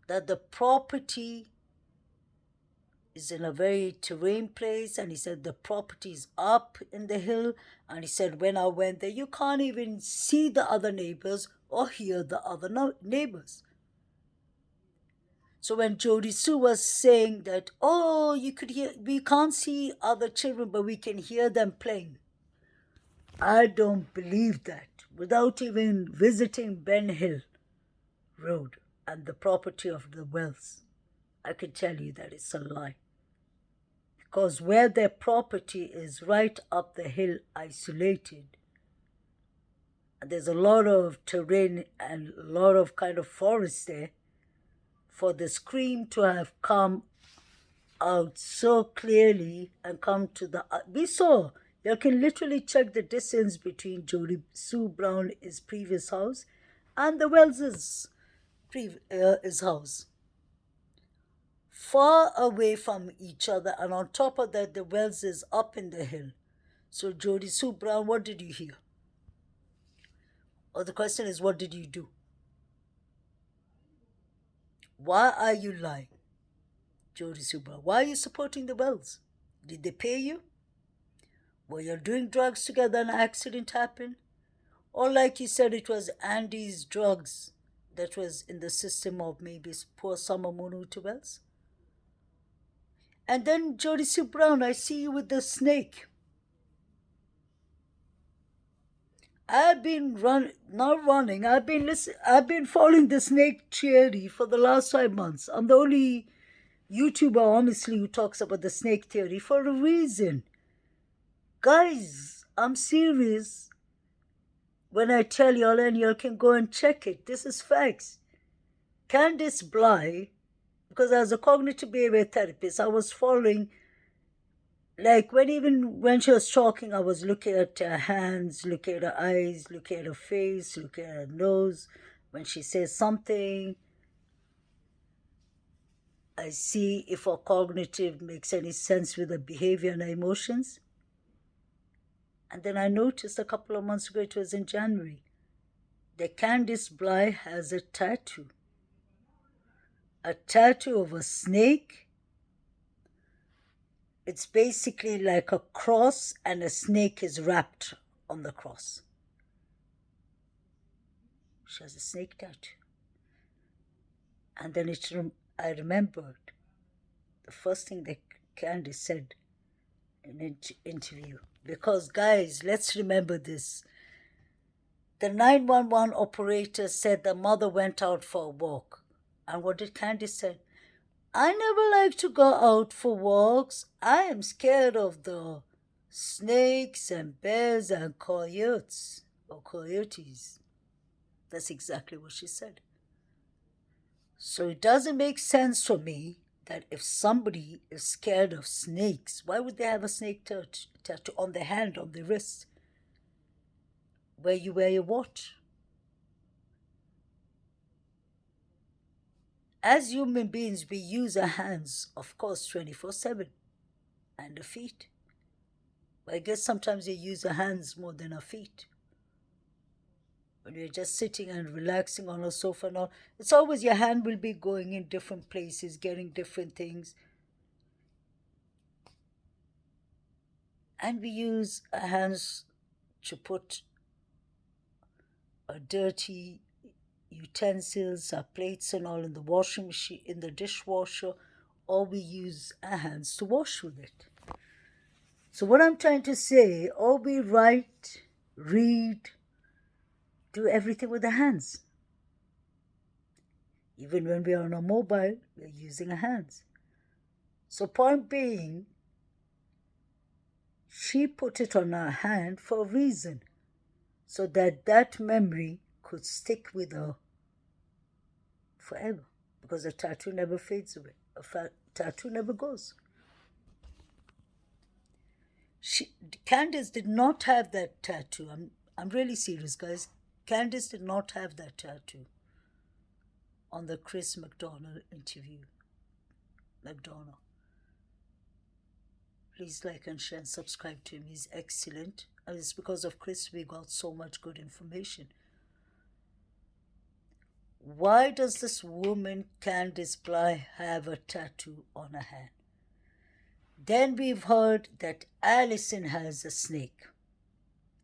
that the property is in a very terrain place, and he said the property is up in the hill, and he said when I went there you can't even see the other neighbors or hear the other neighbors. So when Jody Sue was saying that, oh, you could hear, we can't see other children but we can hear them playing, I don't believe that. Without even visiting Ben Hill Road and the property of the Wells, I can tell you that it's a lie. Because where their property is right up the hill, isolated, and there's a lot of terrain and a lot of kind of forest there, for the scream to have come out so clearly and come to the... we saw, you can literally check the distance between Jody Sue Brown's previous house and the Wells' his house. Far away from each other, and on top of that, the Wells is up in the hill. So Jody Sue Brown, what did you hear? Or the question is, what did you do? Why are you lying, Jody Sue Brown? Why are you supporting the Wells? Did they pay you? Were you doing drugs together and an accident happened? Or like you said, it was Andy's drugs that was in the system of maybe poor Summer Moon Wells? And then Jody Sue Brown, I see you with the snake. I've been I've been following the snake theory for the last 5 months. I'm the only YouTuber, honestly, who talks about the snake theory for a reason. Guys, I'm serious when I tell y'all, and y'all can go and check it. This is facts. Candice Bly, because as a cognitive behavior therapist, I was following, like when she was talking, I was looking at her hands, looking at her eyes, looking at her face, looking at her nose. When she says something, I see if her cognitive makes any sense with her behavior and her emotions. And then I noticed a couple of months ago, it was in January, that Candice Bly has a tattoo. A tattoo of a snake. It's basically like a cross, and a snake is wrapped on the cross. She has a snake tattoo. And then I remembered the first thing that Candice said in an interview. Because, guys, let's remember this. The 911 operator said the mother went out for a walk. And what did Candice say? I never like to go out for walks. I am scared of the snakes and bears and coyotes or coyotes. That's exactly what she said. So it doesn't make sense for me that if somebody is scared of snakes, why would they have a snake tattoo on their hand, on their wrist, where you wear your watch? As human beings, we use our hands, of course, 24/7, and the feet. But I guess sometimes we use our hands more than our feet. When you're just sitting and relaxing on a sofa and all, it's always your hand will be going in different places, getting different things. And we use our hands to put our dirty utensils, our plates and all in the washing machine, in the dishwasher, or we use our hands to wash with it. So what I'm trying to say, or we write, read, do everything with our hands. Even when we are on a mobile, we're using our hands. So point being, she put it on her hand for a reason, so that that memory could stick with her forever, because a tattoo never fades away. A tattoo never goes. Candice did not have that tattoo. I'm really serious, guys. Candice did not have that tattoo on the Chris McDonald interview. McDonald. Please like and share and subscribe to him. He's excellent. And it's because of Chris we got so much good information. Why does this woman, Candice Bly, have a tattoo on her hand? Then we've heard that Allison has a snake,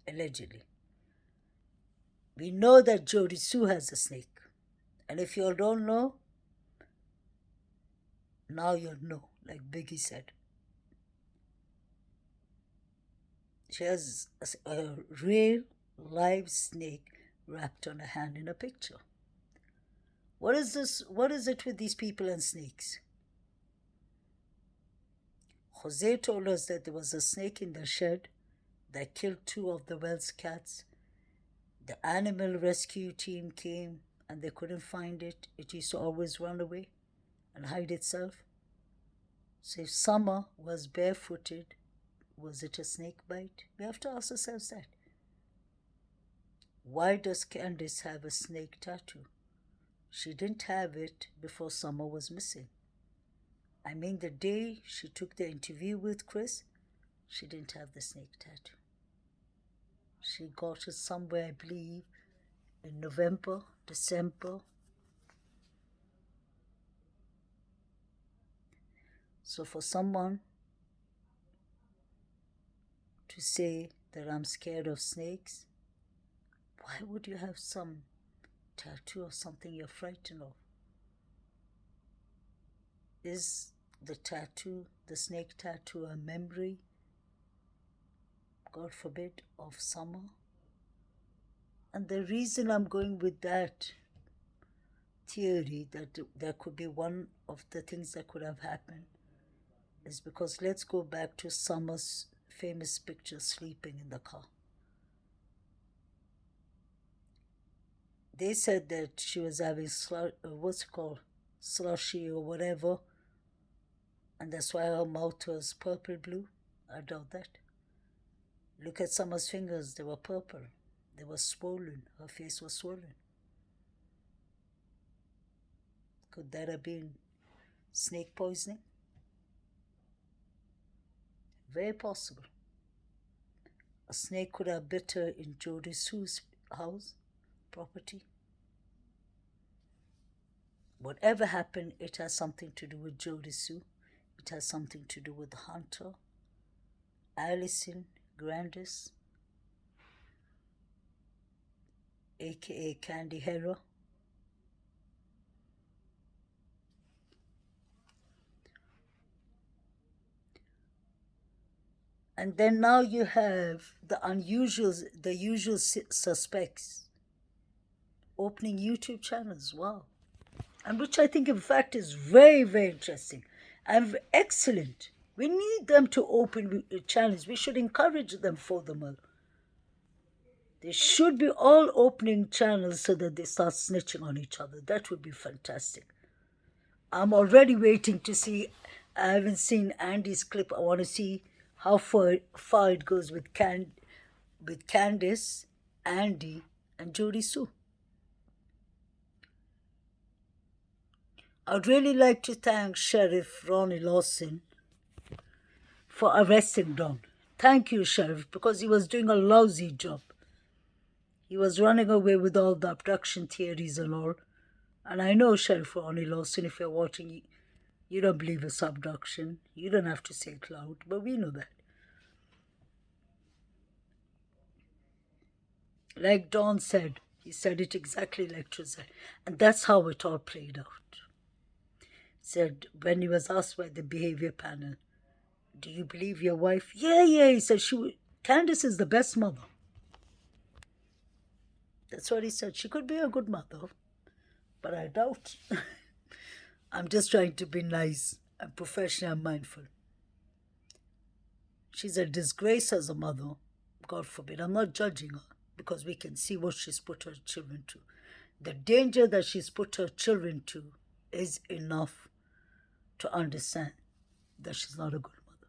allegedly. We know that Jody Sue has a snake. And if you all don't know, now you'll know, like Biggie said. She has a real live snake wrapped on her hand in a picture. What is this? What is it with these people and snakes? Jose told us that there was a snake in the shed that killed 2 of the Wells cats. The animal rescue team came and they couldn't find it. It used to always run away and hide itself. So if Summer was barefooted, was it a snake bite? We have to ask ourselves that. Why does Candice have a snake tattoo? She didn't have it before Summer was missing. I mean, the day she took the interview with Chris, she didn't have the snake tattoo. She got it somewhere, I believe, in November, December. So for someone to say that I'm scared of snakes, why would you have some tattoo of something you're frightened of? Is the tattoo, the snake tattoo, a memory, God forbid, of Summer? And the reason I'm going with that theory that there could be one of the things that could have happened is because let's go back to Summer's famous picture, sleeping in the car. They said that she was having slushy or whatever, and that's why her mouth was purple blue. I doubt that. Look at Summer's fingers, they were purple. They were swollen. Her face was swollen. Could that have been snake poisoning? Very possible. A snake could have bit her in Jody Sue's house, property. Whatever happened, it has something to do with Jody Sue. It has something to do with Hunter, Allison Grandis, aka Candy Hera. And then now you have the usual suspects opening YouTube channels. Wow. And which I think, in fact, is very, very interesting and excellent. We need them to open channels. We should encourage them furthermore. They should be all opening channels so that they start snitching on each other. That would be fantastic. I'm already waiting to see. I haven't seen Andy's clip. I want to see how far it goes with Candice, Andy, and Jody Sue. I'd really like to thank Sheriff Ronnie Lawson for arresting Don. Thank you, Sheriff, because he was doing a lousy job. He was running away with all the abduction theories and all. And I know, Sheriff Ronnie Lawson, if you're watching, you don't believe it's abduction. You don't have to say it loud, but we know that. Like Don said, he said it exactly like Trizette. And that's how it all played out. Said, when he was asked by the behavior panel, do you believe your wife? Yeah, he said, Candice is the best mother. That's what he said. She could be a good mother, but I doubt. I'm just trying to be nice and professional and mindful. She's a disgrace as a mother. God forbid. I'm not judging her because we can see what she's put her children to. The danger that she's put her children to is enough to understand that she's not a good mother.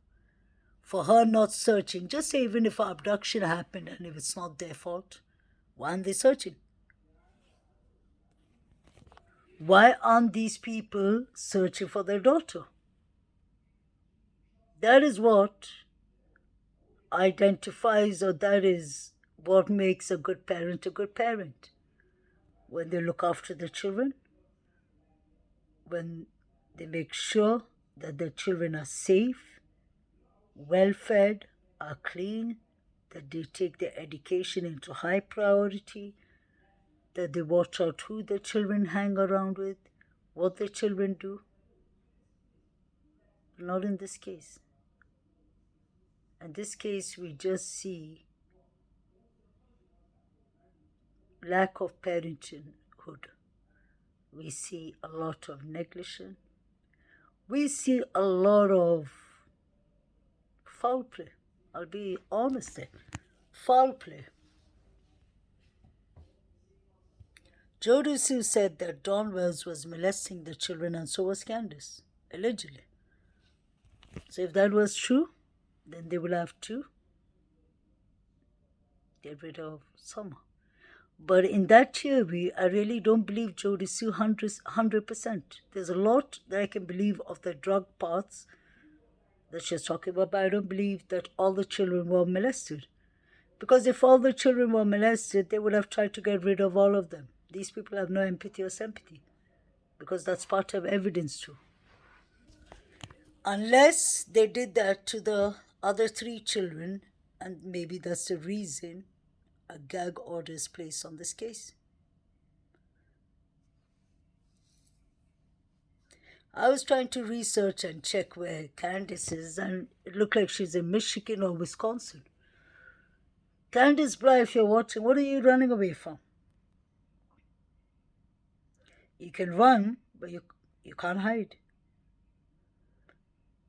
For her not searching, just say even if an abduction happened and if it's not their fault, why aren't they searching? Why aren't these people searching for their daughter? That is what identifies, or that is what makes a good parent a good parent. When they look after the children, when they make sure that their children are safe, well-fed, are clean, that they take their education into high priority, that they watch out who their children hang around with, what their children do. Not in this case. In this case, we just see lack of parenthood. We see a lot of negligence. We see a lot of foul play. I'll be honest there. Foul play. Jody Sue said that Don Wells was molesting the children and so was Candice, allegedly. So if that was true, then they will have to get rid of Summer. But in that theory, I really don't believe Jody Sue 100%. There's a lot that I can believe of the drug parts that she's talking about, but I don't believe that all the children were molested. Because if all the children were molested, they would have tried to get rid of all of them. These people have no empathy or sympathy, because that's part of evidence too. Unless they did that to the other 3 children, and maybe that's the reason a gag order is placed on this case. I was trying to research and check where Candice is, and it looked like she's in Michigan or Wisconsin. Candice Bly, if you're watching, what are you running away from? You can run, but you can't hide.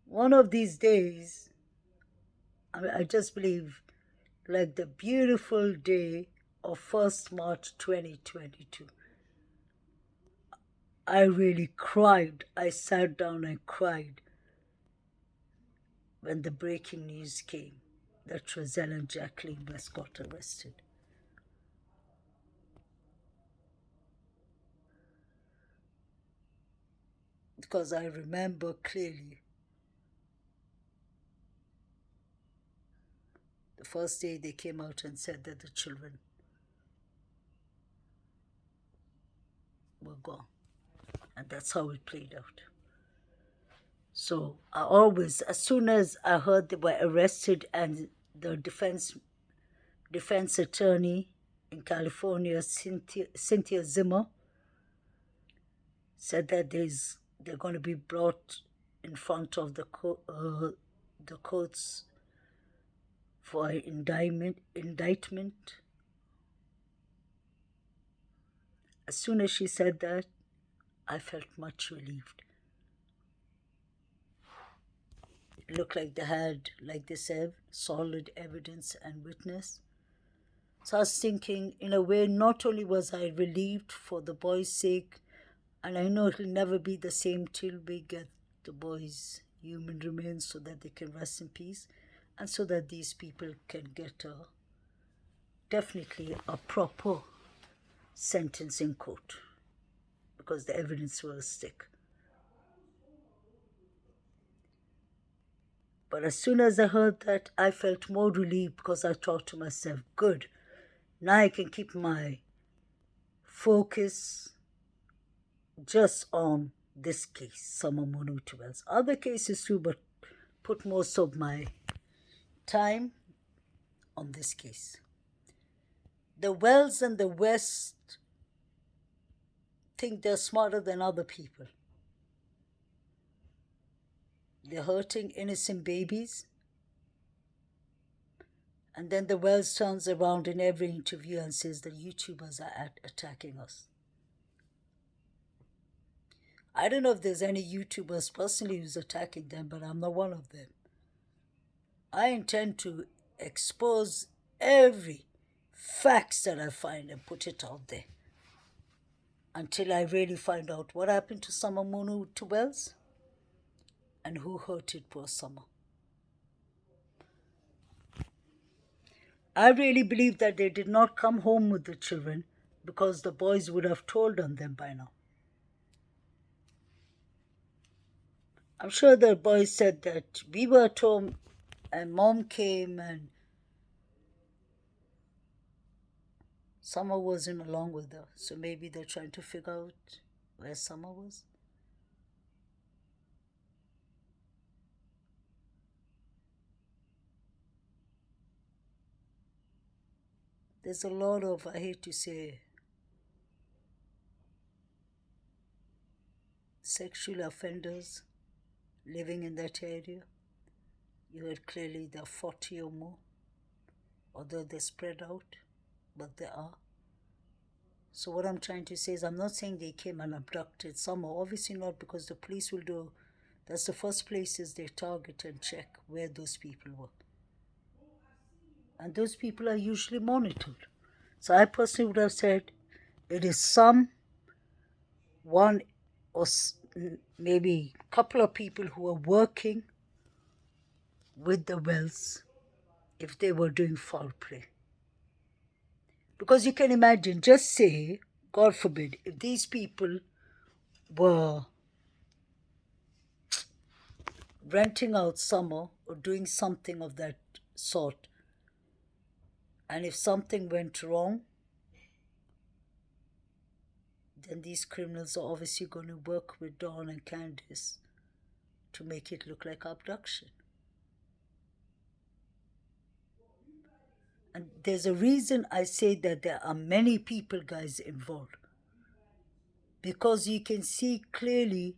One of these days, I just believe, like the beautiful day of 1st March 2022, I really cried. I sat down and cried when the breaking news came that Roselle and Jacqueline West got arrested. Because I remember clearly The first day they came out and said that the children were gone. And that's how it played out. So I always, as soon as I heard they were arrested and the defense attorney in California, Cynthia Zimmer, said that they're going to be brought in front of the courts for indictment. As soon as she said that, I felt much relieved. It looked like they had, like they said, solid evidence and witness. So I was thinking, in a way, not only was I relieved for the boys' sake, and I know it'll never be the same till we get the boys' human remains so that they can rest in peace, and so that these people can get definitely a proper sentence in court, because the evidence will stick. But as soon as I heard that, I felt more relieved, because I thought to myself, good, now I can keep my focus just on this case, Summer Monuti Wells. Other cases too, but put most of my time on this case. The Wells and the West think they're smarter than other people. They're hurting innocent babies. And then the Wells turns around in every interview and says the YouTubers are attacking us. I don't know if there's any YouTubers personally who's attacking them, but I'm not one of them. I intend to expose every facts that I find and put it out there until I really find out what happened to Summer Monuti Wells and who hurted poor Summer. I really believe that they did not come home with the children because the boys would have told on them by now. I'm sure the boys said that we were at home and Mom came and Summer wasn't along with her. So maybe they're trying to figure out where Summer was. There's a lot of, I hate to say, sexual offenders living in that area. You heard clearly there are 40 or more, although they're spread out, but there are. So what I'm trying to say is, I'm not saying they came and abducted Summer, obviously not, because the police will do, that's the first places they target and check where those people were. And those people are usually monitored. So I personally would have said it is one or maybe a couple of people who are working with the Wells if they were doing foul play. Because you can imagine, just say, God forbid, if these people were renting out Summer or doing something of that sort, and if something went wrong, then these criminals are obviously going to work with Dawn and Candice to make it look like abduction. And there's a reason I say that there are many people, guys, involved. Because you can see clearly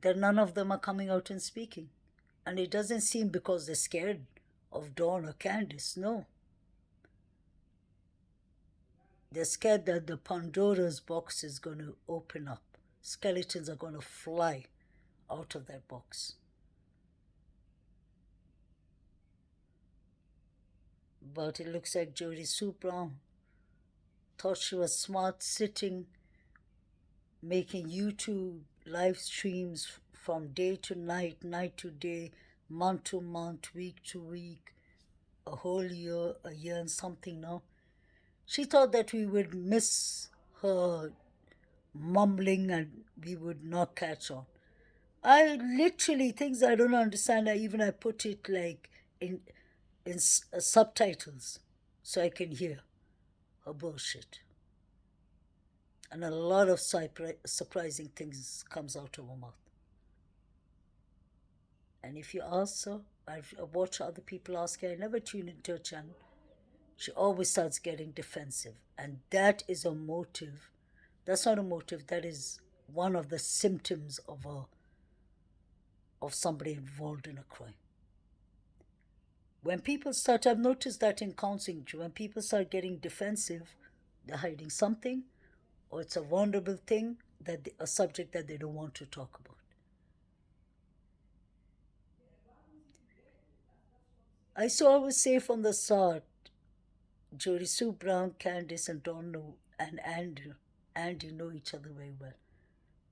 that none of them are coming out and speaking. And it doesn't seem because they're scared of Dawn or Candice, no. They're scared that the Pandora's box is going to open up. Skeletons are going to fly out of that box. But it looks like Jody Sue Brown thought she was smart, sitting, making YouTube live streams from day to night, night to day, month to month, week to week, a whole year, a year and something now. She thought that we would miss her mumbling and we would not catch on. I literally things I don't understand. I put it like in subtitles so I can hear her bullshit. And a lot of surprising things comes out of her mouth. And if you ask her, I've watched other people ask her, I never tune into her channel. She always starts getting defensive. And that is a motive. That's not a motive, that is one of the symptoms of somebody involved in a crime. When people start, I've noticed that in counseling, when people start getting defensive, they're hiding something, or it's a vulnerable thing, a subject that they don't want to talk about. I used to always say from the start, Jody Sue Brown, Candice, and Don and Andy know each other very well.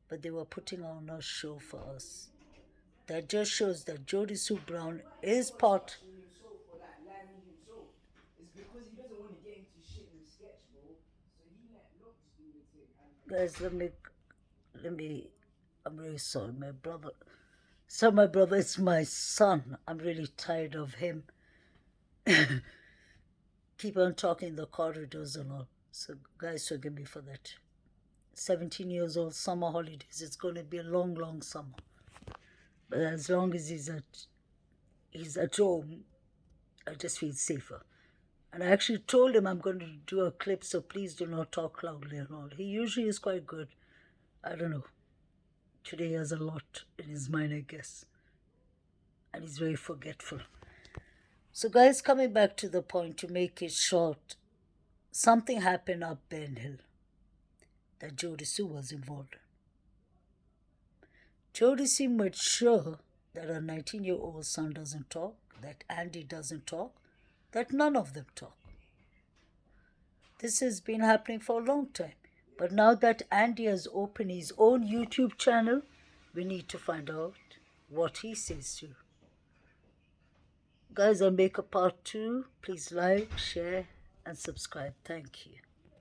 But they were putting on a show for us. That just shows that Jody Sue Brown is part. Guys, I'm really sorry, my brother. So my brother is my son. I'm really tired of him. Keep on talking in the corridors and all. So guys, forgive me for that. 17 years old, summer holidays. It's going to be a long, long summer. But as long as he's at home, I just feel safer. And I actually told him I'm going to do a clip, so please do not talk loudly and all. He usually is quite good. I don't know. Today he has a lot in his mind, I guess. And he's very forgetful. So guys, coming back to the point, to make it short, something happened up Ben Hill that Jody Sue was involved in. Jody seemed mature that her 19-year-old son doesn't talk, that Andy doesn't talk, that none of them talk. This has been happening for a long time. But now that Andy has opened his own YouTube channel, we need to find out what he says to. Guys, I'll make a part 2. Please like, share, and subscribe. Thank you.